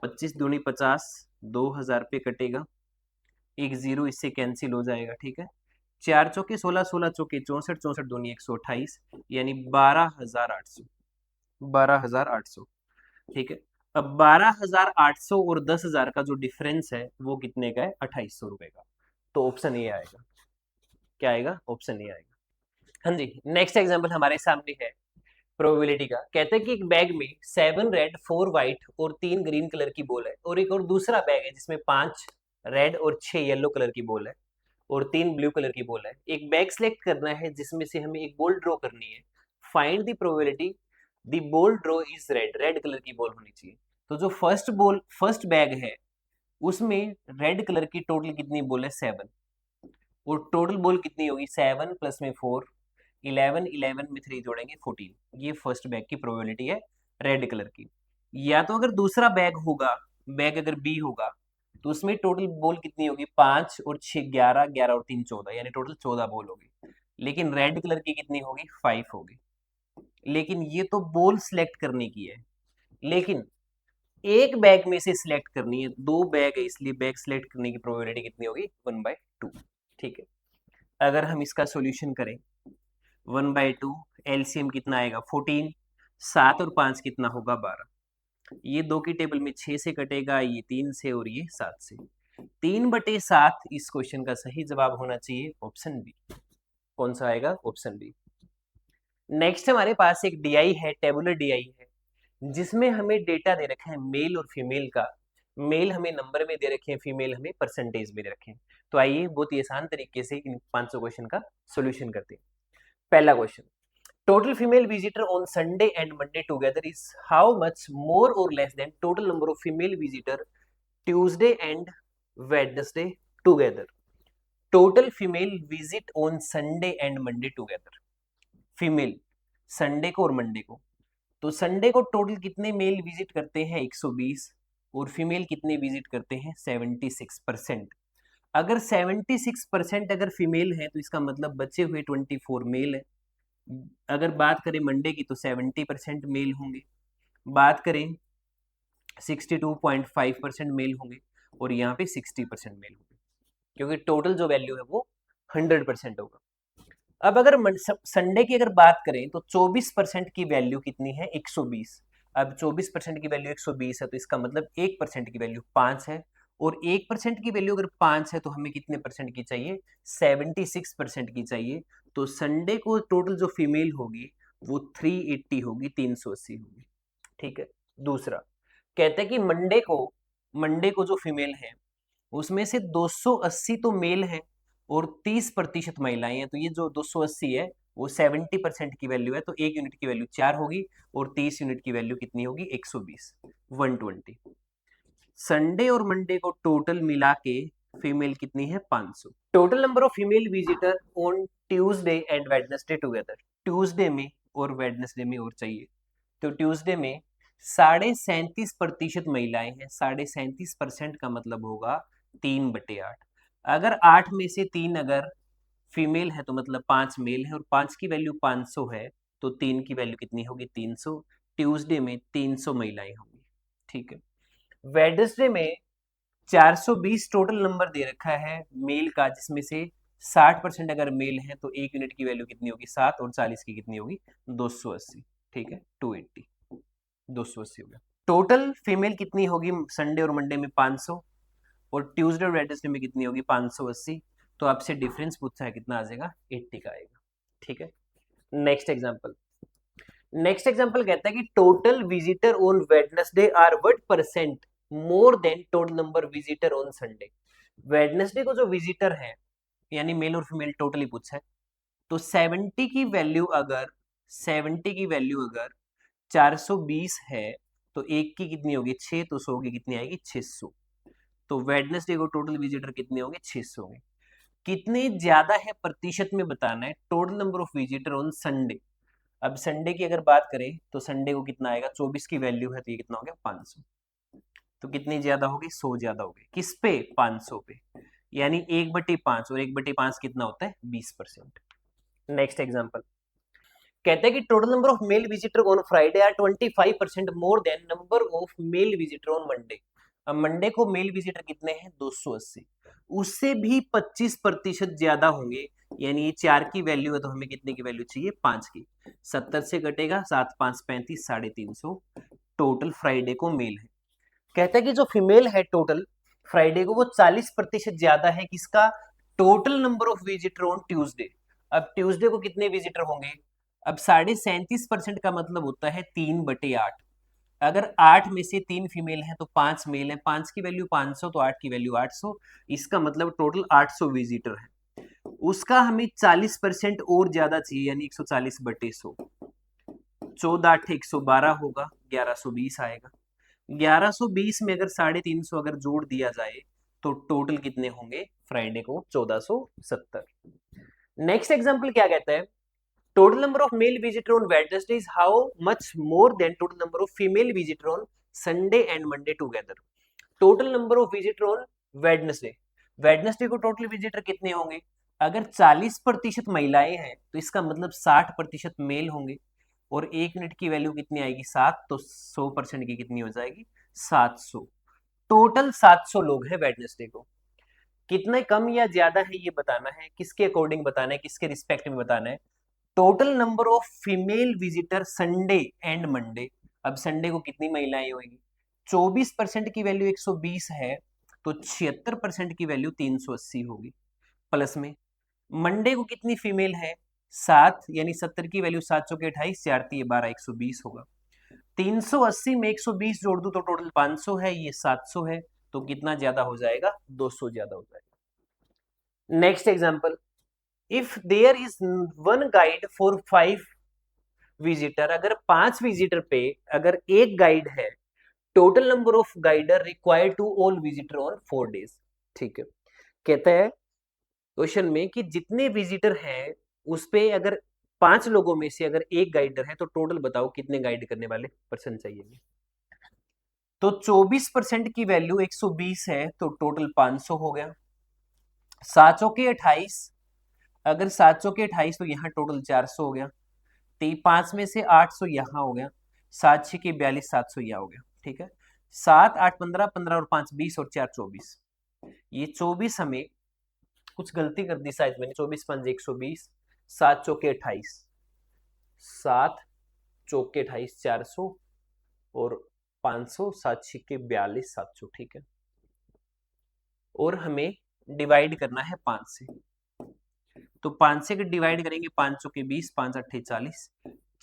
25 दूनी 50, 2,000 पे कटेगा, एक जीरो इससे कैंसिल हो जाएगा, ठीक है। 4 चौके 16, 16 चौके 64, 64 दूनी 128, यानी 12,800, 12,800, ठीक है। अब 12,800 और 10,000 का जो डिफरेंस है वो कितने का है, 2,800 रुपए का। तो ऑप्शन ए आएगा, क्या आएगा, ऑप्शन ए आएगा। हाँ जी, नेक्स्ट एग्जाम्पल हमारे सामने है प्रोबेबिलिटी का। कहते हैं कि एक बैग में 7 रेड 4 व्हाइट और 3 ग्रीन कलर की बॉल है, और एक और दूसरा बैग है जिसमें 5 रेड और 6 येलो कलर की बॉल है और 3 ब्लू कलर की बॉल है। एक बैग सिलेक्ट करना है जिसमें से हमें एक बॉल ड्रॉ करनी है। Find the probability the ball draw is red, red colour की बॉल होनी चाहिए। तो जो फर्स्ट बैग है उसमें रेड कलर की टोटल कितनी बॉल है, 7, और टोटल बॉल कितनी होगी, 7 प्लस में 4, 11, 11 में 3 जोड़ेंगे 14। ये फर्स्ट बैग की प्रोबेबिलिटी है रेड कलर की। या तो अगर दूसरा बैग होगा, बैग अगर बी होगा तो उसमें टोटल बॉल कितनी होगी, 5 और 6 11, 11 और 3 14, यानी टोटल 14 बॉल होगी। लेकिन रेड कलर की कितनी होगी, 5 होगी। लेकिन ये तो बॉल सिलेक्ट करने की है, लेकिन एक बैग में से सिलेक्ट करनी है, 2 बैग है इसलिए बैग सिलेक्ट करने की प्रोबेबिलिटी कितनी होगी, 1/2, ठीक है। अगर हम इसका सॉल्यूशन करें 1/2, एलसीएम कितना आएगा, 14, 7 और 5 कितना होगा, 12। ये 2 की टेबल में 6 से कटेगा, ये 3 से और ये 7 से। 3/7 इस क्वेश्चन का सही जवाब होना चाहिए, ऑप्शन बी। कौन सा आएगा, ऑप्शन बी। नेक्स्ट हमारे पास एक डीआई है, टेबुलर डीआई है, जिसमें हमें डेटा दे रखा है मेल और फीमेल का। मेल हमें नंबर में दे रखे हैं, फीमेल हमें परसेंटेज में दे रखे हैं। तो आइए बहुत ही आसान तरीके से इन 500 क्वेश्चन का सोल्यूशन करते हैं। पहला question, total female visitor on Sunday and Monday together is how much more or less than total number of female visitor Tuesday and Wednesday together? Total female visit on Sunday and Monday together. Female Sunday को और Monday को, तो Sunday को total कितने mail visit करते हैं, 120, और female कितने विजिट करते हैं, 76%। अगर 76% अगर फीमेल है तो इसका मतलब बचे हुए 24 मेल है। अगर बात करें मंडे की तो 70% मेल होंगे, बात करें 62.5% मेल होंगे, और यहाँ पे 60% मेल होंगे, क्योंकि टोटल जो वैल्यू है वो 100% होगा। अब अगर संडे की अगर बात करें तो 24% की वैल्यू कितनी है, 120। अब 24% की वैल्यू 120 है तो इसका मतलब 1% की वैल्यू 5 है, और 1% की वैल्यू अगर 5 है तो हमें कितने परसेंट की चाहिए, 76% की चाहिए। तो संडे को टोटल जो फीमेल होगी वो 380 होगी, 380 होगी, ठीक है। दूसरा कहते हैं कि मंडे को जो फीमेल है उसमें से 280 तो मेल है और 30% महिलाएं हैं, तो ये जो 280 है वो 70% की वैल्यू है, तो 1 यूनिट की वैल्यू 4 होगी, और 30 यूनिट की वैल्यू कितनी होगी, 120, 120। संडे और मंडे को टोटल मिला के फीमेल कितनी है 500। Total number of female visitor on Tuesday and Wednesday together, Tuesday में और वेडनेसडे में और चाहिए। तो ट्यूसडे में 37.5% महिलाएं हैं, 37.5% का मतलब होगा 3/8। अगर 8 में से 3 अगर फीमेल है तो मतलब 5 मेल है, और 5 की वैल्यू 500 है, तो 3 की वैल्यू कितनी होगी 300। ट्यूसडे में 300 महिलाएं होंगी, ठीक है। वेडनेसडे में 420 टोटल नंबर दे रखा है मेल का, जिसमें से 60% अगर मेल है तो 1 यूनिट की वैल्यू कितनी होगी 7, और 40 की कितनी होगी 280, ठीक है 280, 280 हो गया। टोटल फीमेल कितनी होगी संडे और मंडे में 500, और ट्यूसडे और वेडनेसडे में कितनी होगी 580। तो आपसे डिफरेंस पूछा है कितना आ जाएगा 80 का आएगा, ठीक है। नेक्स्ट एग्जांपल, नेक्स्ट एग्जांपल कहता है कि total visitor on Wednesday are what percent more than total number visitor on Sunday. Wednesday को जो विजिटर है यानी मेल और फीमेल टोटली पूछा है, तो 70 की वैल्यू अगर 70 की वैल्यू अगर 420 है तो एक की कितनी होगी 6, तो 100 की कितनी आएगी 600। तो वेडनेसडे को टोटल विजिटर कितने होंगे 600 होंगे। कितने ज्यादा है प्रतिशत में बताना है, total number of visitor on Sunday. अब संडे की अगर बात करें तो संडे को कितना आएगा, 24 की वैल्यू है तो ये कितना हो गया 500। तो कितनी ज्यादा होगी 100 ज्यादा होगी, किस पे 500 पे, यानी 1/5, और 1/5 कितना होता है 20%। नेक्स्ट एग्जांपल कहते हैं कि total number of male visitor on Friday are 25% more than number of male visitor on Monday. अब मंडे को मेल विजिटर कितने हैं 280, उससे भी 25% ज्यादा होंगे, यानी ये 4 की वैल्यू है तो हमें कितने की वैल्यू चाहिए 5 की। 70 से कटेगा 7 5 35 350, टोटल फ्राइडे को मेल है। कहता है कि जो फीमेल है टोटल फ्राइडे को वो 40% ज्यादा है किसका, total number of visitor on Tuesday. अब ट्यूसडे को कितने विजिटर होंगे, अब 37.5% का मतलब होता है 3/8। अगर 8 में से 3 फीमेल है तो 5 मेल है, 5 की वैल्यू 500 तो 8 की वैल्यू 800, इसका मतलब टोटल 800 विजिटर है। उसका हमें 40% और ज्यादा चाहिए, यानी 140/100, 14 8 112 होगा, 1120 आएगा। 1120 में अगर 350 अगर जोड़ दिया जाए तो टोटल कितने होंगे फ्राइडे को 1470। नेक्स्ट एग्जांपल क्या कहता है, total number of male visitor on Wednesday is how much more than total number of female visitor on Sunday and Monday together. Total number of visitor on Wednesday, Wednesday को total visitor कितने होंगे, अगर 40% महिलाएं हैं तो इसका मतलब 60% mail होंगे, और 1 यूनिट की वैल्यू कितनी आएगी 7, तो 100% की कितनी हो जाएगी 700। टोटल 700 लोग हैं वेडनेसडे को। कितने कम या ज्यादा है ये बताना है, किसके अकॉर्डिंग बताना है, किसके रिस्पेक्ट में बताना है। Total number of female visitor Sunday and Monday, अब संडे को कितनी महिलाएं होगी, 24% की वैल्यू 120 है तो 76% की वैल्यू 380 होगी, प्लस में मंडे को कितनी फीमेल है 7, यानी 70 की वैल्यू 7 चौके 28, 4 3 12 120 होगा। 380 में 120 जोड़ दूं तो टोटल 500 है, ये 700 है, तो कितना ज्यादा हो जाएगा 200 ज्यादा हो जाएगा। Next example, if there is one guide for 5 visitor, अगर 5 विजिटर पे अगर एक गाइड है, total number of guider required to all visitor on 4 days, ठीक है। कहता है क्वेश्चन में कि जितने विजिटर हैं उस पे अगर 5 लोगों में से अगर एक गाइडर है तो टोटल बताओ कितने गाइड करने वाले पर्सन चाहिए। तो 24% की वैल्यू 120 है तो टोटल 500 हो गया। 7 चौके 28, अगर 7 चौके 28 तो यहाँ टोटल 400 हो गया। 5 में से 800 यहाँ हो गया, 7 6 के 42, 700 यहाँ हो गया, ठीक है। 7 8 15, 15 और 5 20 और 4 24, ये 24 हमें कुछ गलती कर दी शायद मैंने, 24 5 120, 7 चौके 28, 7 चौके 28 400 और 500, 7 छिक्के 42 700, ठीक है। और हमें डिवाइड करना है 5 से, तो 5 से डिवाइड करेंगे, 5 चौके 20, 5 अट्ठे 40,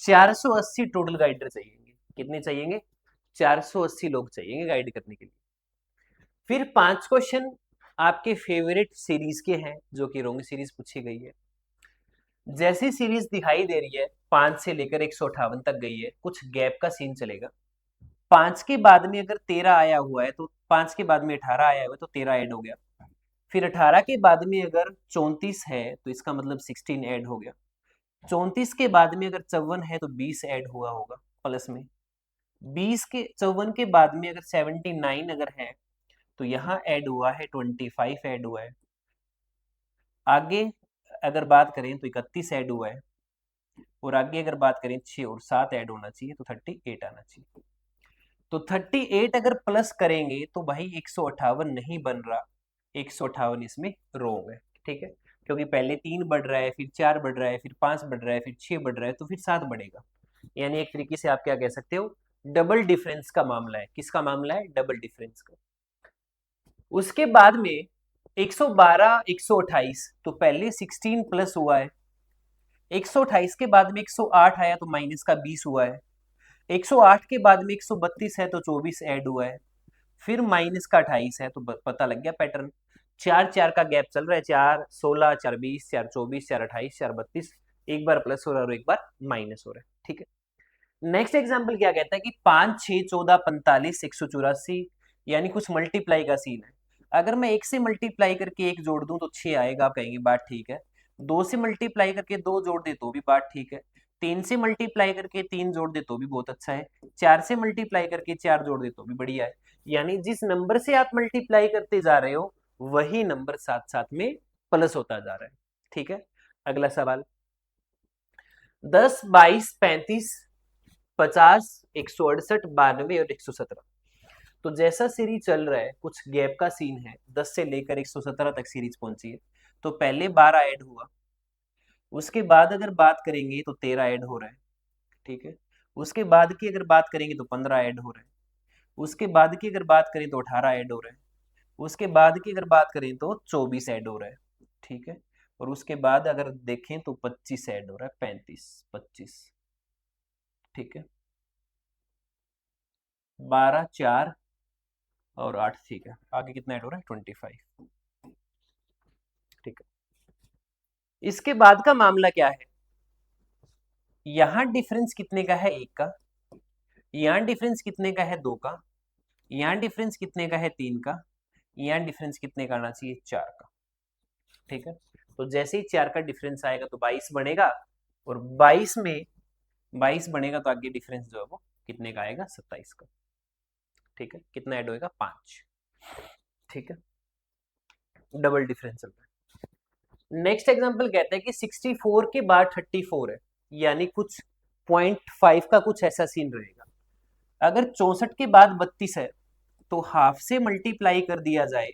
480 टोटल गाइडर चाहिए। कितने चाहिए 480 लोग चाहिए गाइड करने के लिए। फिर 5 क्वेश्चन आपके फेवरेट सीरीज के हैं जो कि रोंग सीरीज पूछी गई है। जैसी सीरीज दिखाई दे रही है 5 से लेकर 158 तक गई है, कुछ गैप का सीन चलेगा। 5 के बाद में अगर 13 आया हुआ है तो 5 के बाद में 18 आया हुआ है तो 13 ऐड हो गया। फिर 18 के बाद में अगर 34 है तो इसका मतलब 16 ऐड हो गया। 34 के बाद में अगर 54 है तो 20 ऐड हुआ होगा प्लस में। 54 के बाद में अगर 79 अगर है तो यहाँ ऐड हुआ है 25 ऐड हुआ है। आगे अगर बात करें तो 31 ऐड हुआ है, और आगे अगर बात करें 6 और 7 ऐड होना चाहिए तो 38 आना चाहिए। तो 38 अगर प्लस करेंगे तो भाई 158 नहीं बन रहा, 158 इसमें रोंग है। ठीक है, क्योंकि पहले 3 बढ़ रहा है, फिर 4 बढ़ रहा है, फिर 5 बढ़ रहा है, फिर 6 बढ़ रहा है, तो फिर 7 बढ़ेगा। यानी एक तरीके से आप क्या कह सकते हो, डबल डिफरेंस का मामला है। किसका मामला है? डबल डिफरेंस का। उसके बाद में 112 128, तो पहले 16 प्लस हुआ है, 128 के बाद में 108 आया तो माइनस का 20 हुआ है, 108 के बाद में 132 है तो 24 ऐड हुआ है, फिर माइनस का 28 है, तो पता लग गया पैटर्न। 4 4 का गैप चल रहा है, 4 16 4 20 4 24 4 28 4 32, एक बार प्लस हो रहा है और एक बार माइनस हो रहा है। ठीक है, नेक्स्ट एग्जांपल क्या कहता है कि 5 6 14 45 184, यानी कुछ मल्टीप्लाई का सीन है। अगर मैं एक से मल्टीप्लाई करके एक जोड़ दूं तो 6 आएगा, आप कहेंगे बात ठीक है। 2 से मल्टीप्लाई करके 2 जोड़ दे तो भी बात ठीक है। 3 से मल्टीप्लाई करके 3 जोड़ दे तो भी बहुत अच्छा है। 4 से मल्टीप्लाई करके 4 जोड़ दे तो भी बढ़िया है। यानी जिस नंबर से आप मल्टीप्लाई करते जा रहे हो वही नंबर साथ साथ में प्लस होता जा रहा है। ठीक है, अगला सवाल, 10 22 35 50 168 92 और 117। तो जैसा सीरीज चल रहा है, कुछ गैप का सीन है, 10 से लेकर 117 तक सीरीज पहुंची है। तो पहले 12 ऐड हुआ, उसके बाद अगर बात करेंगे तो 13 ऐड हो रहा है। ठीक है, उसके बाद की अगर बात करेंगे तो 15 ऐड हो रहा है, उसके बाद की अगर बात करें तो 18 ऐड हो रहा है, उसके बाद की अगर बात करें तो 24 ऐड हो रहा है। ठीक है, और उसके बाद अगर देखें तो 25 ऐड हो रहा है, 35 25। ठीक है, 12 4 और 8। ठीक है, आगे कितना ऐड हो रहा है? 25। ठीक है, इसके बाद का मामला क्या है, यहां डिफरेंस कितने का है? 1 का। यहां डिफरेंस कितने का है? 2 का। यहां डिफरेंस कितने का है? 3 का। यहां डिफरेंस कितने का आना चाहिए? 4 का। ठीक है, तो जैसे ही 4 का डिफरेंस आएगा तो 22 बनेगा, और 22 बनेगा तो आगे डिफरेंस जो है वो कितने का आएगा? 27 का। ठीक है, कितना ऐड होएगा? 5। ठीक है, डबल डिफरेंस चल रहा है। नेक्स्ट एग्जांपल कहता है कि 64 के बाद 34 है, यानी कुछ 0.5 का कुछ ऐसा सीन रहेगा। अगर 64 के बाद 32 है तो हाफ से मल्टीप्लाई कर दिया जाए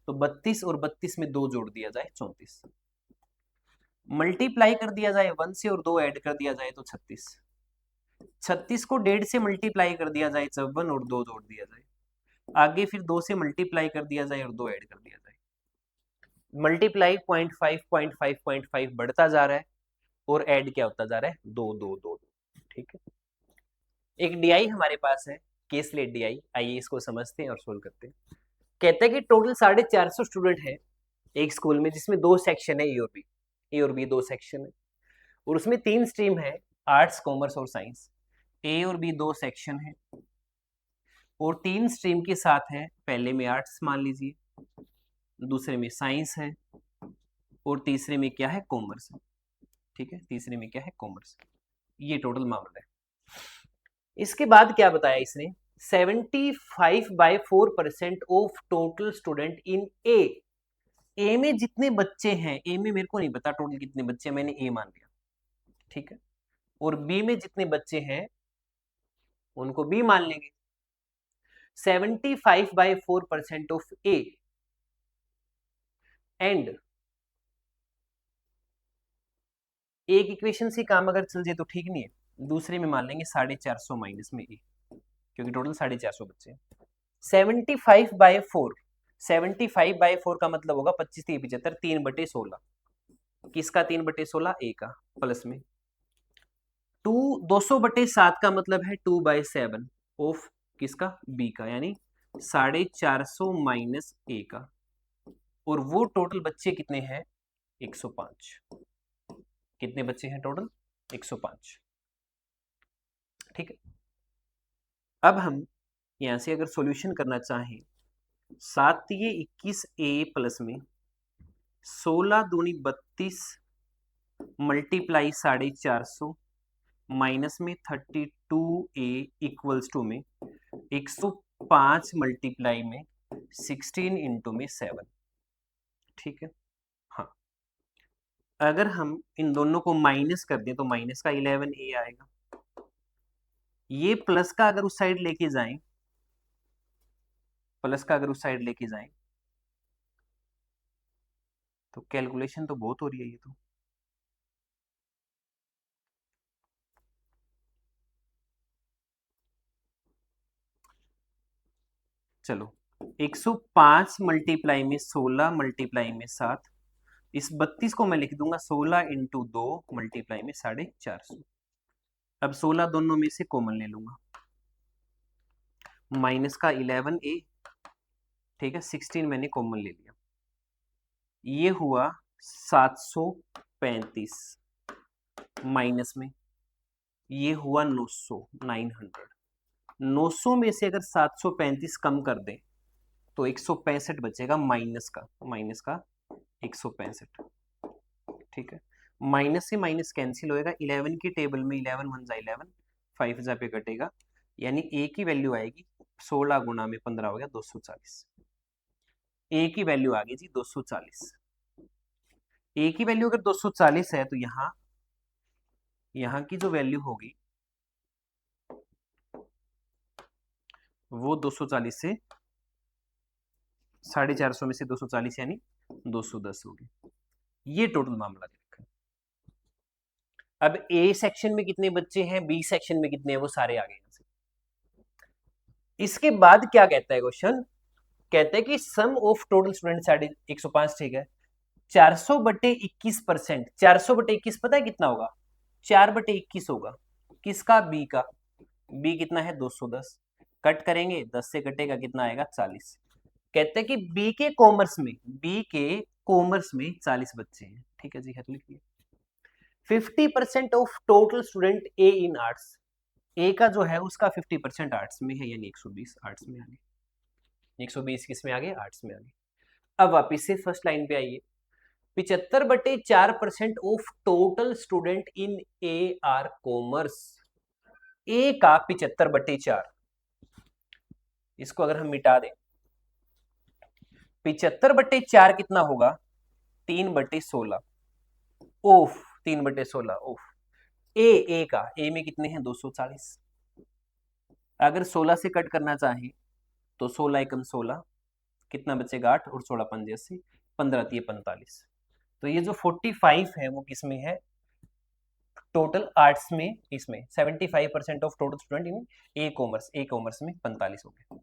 तो 32, और 32 में 2 जोड़ दिया जाए 34, मल्टीप्लाई कर दिया जाए 1 से और 2 ऐड कर दिया जाए तो 36, 36 को 1.5 से मल्टीप्लाई कर दिया जाए 54 और 2 जोड़ दिया जाए, आगे फिर 2 से मल्टीप्लाई कर दिया जाए और 2 ऐड कर दिया जाए। मल्टीप्लाई 0.5 0.5 0.5 बढ़ता जा रहा है, और ऐड क्या होता जा रहा है? 2 2 2 2। ठीक है, एक डीआई हमारे पास है, केस लेट डीआई। आइए इसको समझते हैं और सोल्व करते हैं। कहते हैं कि टोटल 450 स्टूडेंट है एक स्कूल में, जिसमें 2 सेक्शन है, ए और बी 2 सेक्शन है, और उसमें 3 स्ट्रीम है, आर्ट्स कॉमर्स और साइंस। ए और बी 2 सेक्शन है, और 3 स्ट्रीम के साथ है, पहले में आर्ट्स मान लीजिए, दूसरे में साइंस है, और तीसरे में क्या है? कॉमर्स है। ठीक है, तीसरे में क्या है? कॉमर्स। ये टोटल मामला है। इसके बाद क्या बताया इसने? 75/4% ऑफ टोटल स्टूडेंट इन ए में जितने बच्चे हैं, ए में मेरे को नहीं पता टोटल कितने बच्चे हैं, मैंने ए मान लिया। ठीक है, और बी में जितने बच्चे हैं उनको बी मान लेंगे। 75/4% ऑफ ए एंड, एक इक्वेशन से काम अगर चल जाए तो ठीक नहीं है, दूसरे में मान लेंगे 450 माइनस में ए, क्योंकि टोटल 450 बच्चे हैं। 75/4, 75/4 का मतलब होगा 25 3 75, 3/16। किसका 3/16? ए का, प्लस में 200/7 का मतलब है 2/7 ऑफ किसका? बी का, यानी 450 माइनस ए का, और वो टोटल बच्चे कितने हैं? 105। कितने बच्चे हैं टोटल? 105। ठीक है, अब हम यहां से अगर सॉल्यूशन करना चाहें 7 ये 21A प्लस में 16 दूनी 32 मल्टीप्लाई 450 माइनस में 32A इक्वल्स टू में 105 मल्टीप्लाई में 16 इंटू में 7। ठीक है, हाँ। अगर हम इन दोनों को माइनस कर दें तो माइनस का 11A आएगा। ये प्लस का अगर उस साइड लेके जाएं, प्लस का अगर उस साइड लेके जाएं तो कैलकुलेशन तो बहुत हो रही है ये तो। चलो 105 मल्टीप्लाई में 16 मल्टीप्लाई में 7, इस 32 को मैं लिख दूंगा 16 इंटू 2 मल्टीप्लाई में 450। अब 16 दोनों में से कॉमन ले लूंगा, माइनस का 11A, ठीक है, 16 मैंने कॉमन ले लिया, ये हुआ 735 माइनस में ये हुआ 900 में से अगर 735 कम कर दें तो 165 बचेगा माइनस का 165। ठीक है, माइनस से माइनस कैंसिल होएगा, 11 की टेबल में 11 1 जा 11, 5 जा पे कटेगा, यानी ए की वैल्यू आएगी 16 गुना में 15 हो गया 240। ए की वैल्यू आ गई जी 240। ए की वैल्यू अगर 240 है तो यहाँ की जो वैल्यू होगी वो 240 से 450 में से 240 यानी 210 होगी। ये टोटल मामला देखा। अब ए सेक्शन में कितने बच्चे हैं, बी सेक्शन में कितने हैं, वो सारे आ गए यहां से। इसके बाद क्या कहता है क्वेश्चन, कहते हैं कि सम ऑफ टोटल स्टूडेंट 105, ठीक है, 400/21%, 400/21 पता है कितना होगा, 4/21 होगा, किसका, बी का। बी कितना है 210, कट करेंगे 10 से कटेगा कितना आएगा 40। कहते हैं कि बी के कॉमर्स में 40 बच्चे हैं, ठीक है जी, है तो लिखिए। 50% of total student A in arts, A का जो है उसका 50% आर्ट्स में है, यानी 120 आर्ट्स में आ गए, 120 किस में आ गए, आर्ट्स में आ गए। अब वापिस से फर्स्ट लाइन पे आइए, 75/4% of total student in A R commerce, A का 75/4, इसको अगर हम मिटा दें 75/4 कितना होगा, 3/16 ऑफ 3/16 ऑफ ए का, ए में कितने हैं 240, अगर 16 से कट करना चाहें तो 16 एकम 16 कितना बचेगा 8 और 16 पंजे 80, 15 3 45। तो ये जो 45 है वो किस में है, टोटल आर्ट्स में, इसमें 75% of total student in A commerce में 45 हो गए,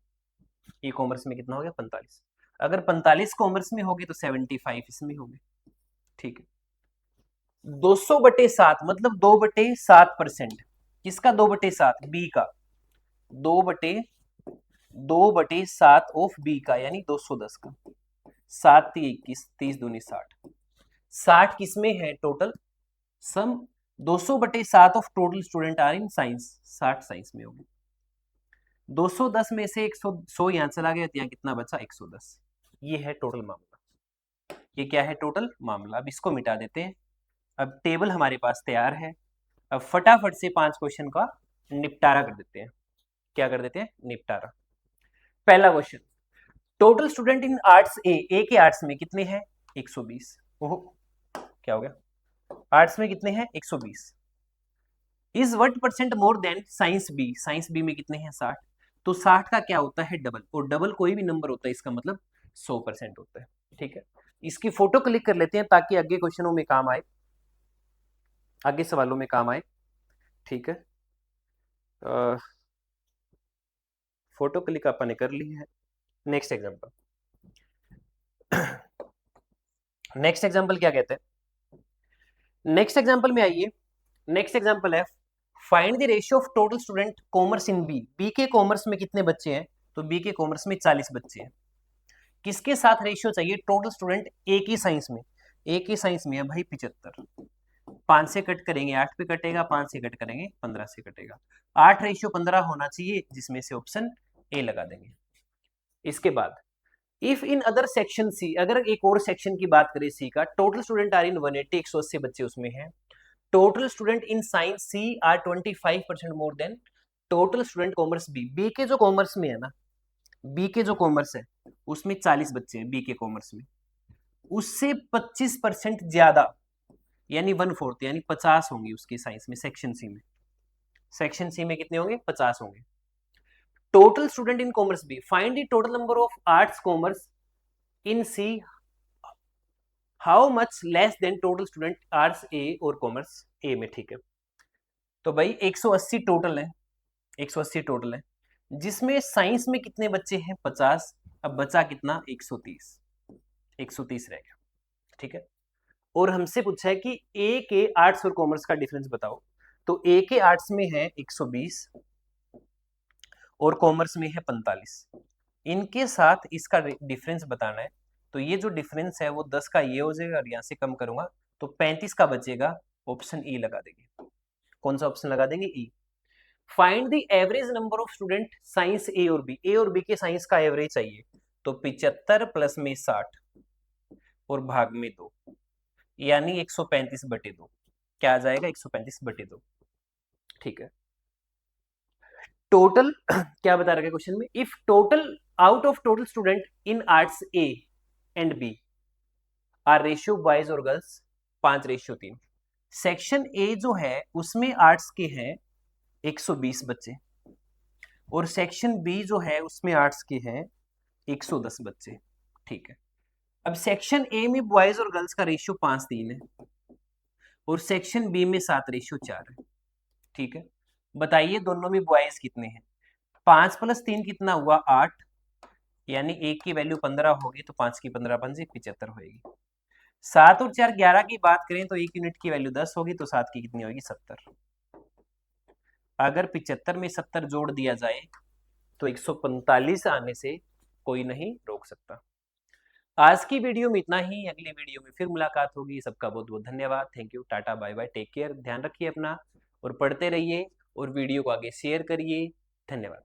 ई कॉमर्स में कितना हो गया 45। अगर 45 कॉमर्स में होगी तो 75 इसमें होंगे। ठीक है, 200/7 मतलब 2/7%, किसका 2/7, बी का, 2/7 ऑफ बी का, यानी 210 का, 7 21 30 दूनी 60, 60 किसमें है total sum, 200/7 of total student are in science, 60 science में होगी। 210 में से 100 यहां चला गया तो यहाँ कितना बचा 110। ये है टोटल मामला, ये क्या है टोटल मामला। अब इसको मिटा देते हैं, अब टेबल हमारे पास तैयार है, अब फटाफट से 5 क्वेश्चन का निपटारा कर देते हैं। क्या कर देते हैं, निपटारा। पहला question, total student in arts A के आर्ट्स में कितने हैं 120, ओहो क्या हो गया, आर्ट्स में कितने हैं 120, is what percent more than science B में कितने हैं 60, तो 60 का क्या होता है डबल, और डबल कोई भी नंबर होता है इसका मतलब 100% होता है। ठीक है, इसकी फोटो क्लिक कर लेते हैं ताकि आगे क्वेश्चनों में काम आए, आगे सवालों में काम आए। ठीक है, फोटो क्लिक अपन ने कर ली है। नेक्स्ट एग्जांपल, नेक्स्ट एग्जांपल क्या कहते हैं, नेक्स्ट एग्जांपल में आइए, नेक्स्ट एग्जांपल है find the ratio of total student commerce in B, B के कॉमर्स में कितने बच्चे हैं, तो बी के कॉमर्स में 40 बच्चे हैं, किसके साथ रेशियो चाहिए, टोटल स्टूडेंट ए की साइंस में, ए की साइंस में है भाई 75, 5 से कट करेंगे 8 पे कटेगा, 5 से कट करेंगे 15 से कटेगा, 8 रेशियो 15 होना चाहिए, जिसमें से ऑप्शन ए लगा देंगे। इसके बाद if in other section C, अगर एक और सेक्शन की बात करें सी का, टोटल स्टूडेंट आर इन 180, 180 बच्चे उसमें हैं। Total student in science C are 25% more than total student commerce B. B के जो कॉमर्स में है ना, बी के जो कॉमर्स है उसमें 40 बच्चे हैं बी के कॉमर्स में, उससे 25% ज्यादा यानी 1/4 यानी 50 होंगे उसकी साइंस में, सेक्शन सी में। सेक्शन सी में कितने होंगे? 50 होंगे। Total student in commerce B, find the total number of arts commerce in C, how much less than total student arts A और कॉमर्स ए में। ठीक है, तो भाई 180 टोटल है, 180 टोटल है, जिसमें साइंस में कितने बच्चे हैं? 50। अब बचा कितना? 130, 130 रह गया। ठीक है, और हमसे पूछा है कि ए के आर्ट्स और कॉमर्स का डिफरेंस बताओ। तो ए के आर्ट्स में है 120 और कॉमर्स में है 45, इनके साथ इसका डिफरेंस बताना है। तो ये जो डिफरेंस है वो 10 का ये हो जाएगा और यहां से कम करूंगा तो 35 का बचेगा। ऑप्शन ई लगा देंगे। कौन सा ऑप्शन लगा देंगे? E. Find the average number of student science A और बी, ए और बी के साइंस का एवरेज चाहिए। तो 75 प्लस में 60 और भाग में 2 यानी 135/2। क्या आ जाएगा? 135/2। ठीक है, टोटल क्या बता रखा है क्वेश्चन में? If total out of total student in arts A and B are ratio boys और गर्ल्स 5:3। सेक्शन ए जो है उसमें आर्ट्स के हैं 120 बच्चे और सेक्शन बी जो है उसमें आर्ट्स के हैं 110 बच्चे। ठीक है, अब सेक्शन ए में बॉयज और गर्ल्स का रेशियो 5:3 है और सेक्शन बी में 7:4 है। ठीक है, बताइए दोनों में बॉयज कितने हैं? 5 + 3 कितना हुआ? 8, यानी एक की वैल्यू 15 होगी तो 5 की 15 5 75 होगी। 7 और 4 11 की बात करें तो एक यूनिट की वैल्यू 10 होगी तो 7 की कितनी होगी? 70। अगर 75 में 70 जोड़ दिया जाए तो 145 आने से कोई नहीं रोक सकता। आज की वीडियो में इतना ही, अगली वीडियो में फिर मुलाकात होगी। सबका बहुत बहुत धन्यवाद। Thank you, tata, bye bye, take care, ध्यान रखिए अपना और पढ़ते रहिए और वीडियो को आगे शेयर करिए। धन्यवाद।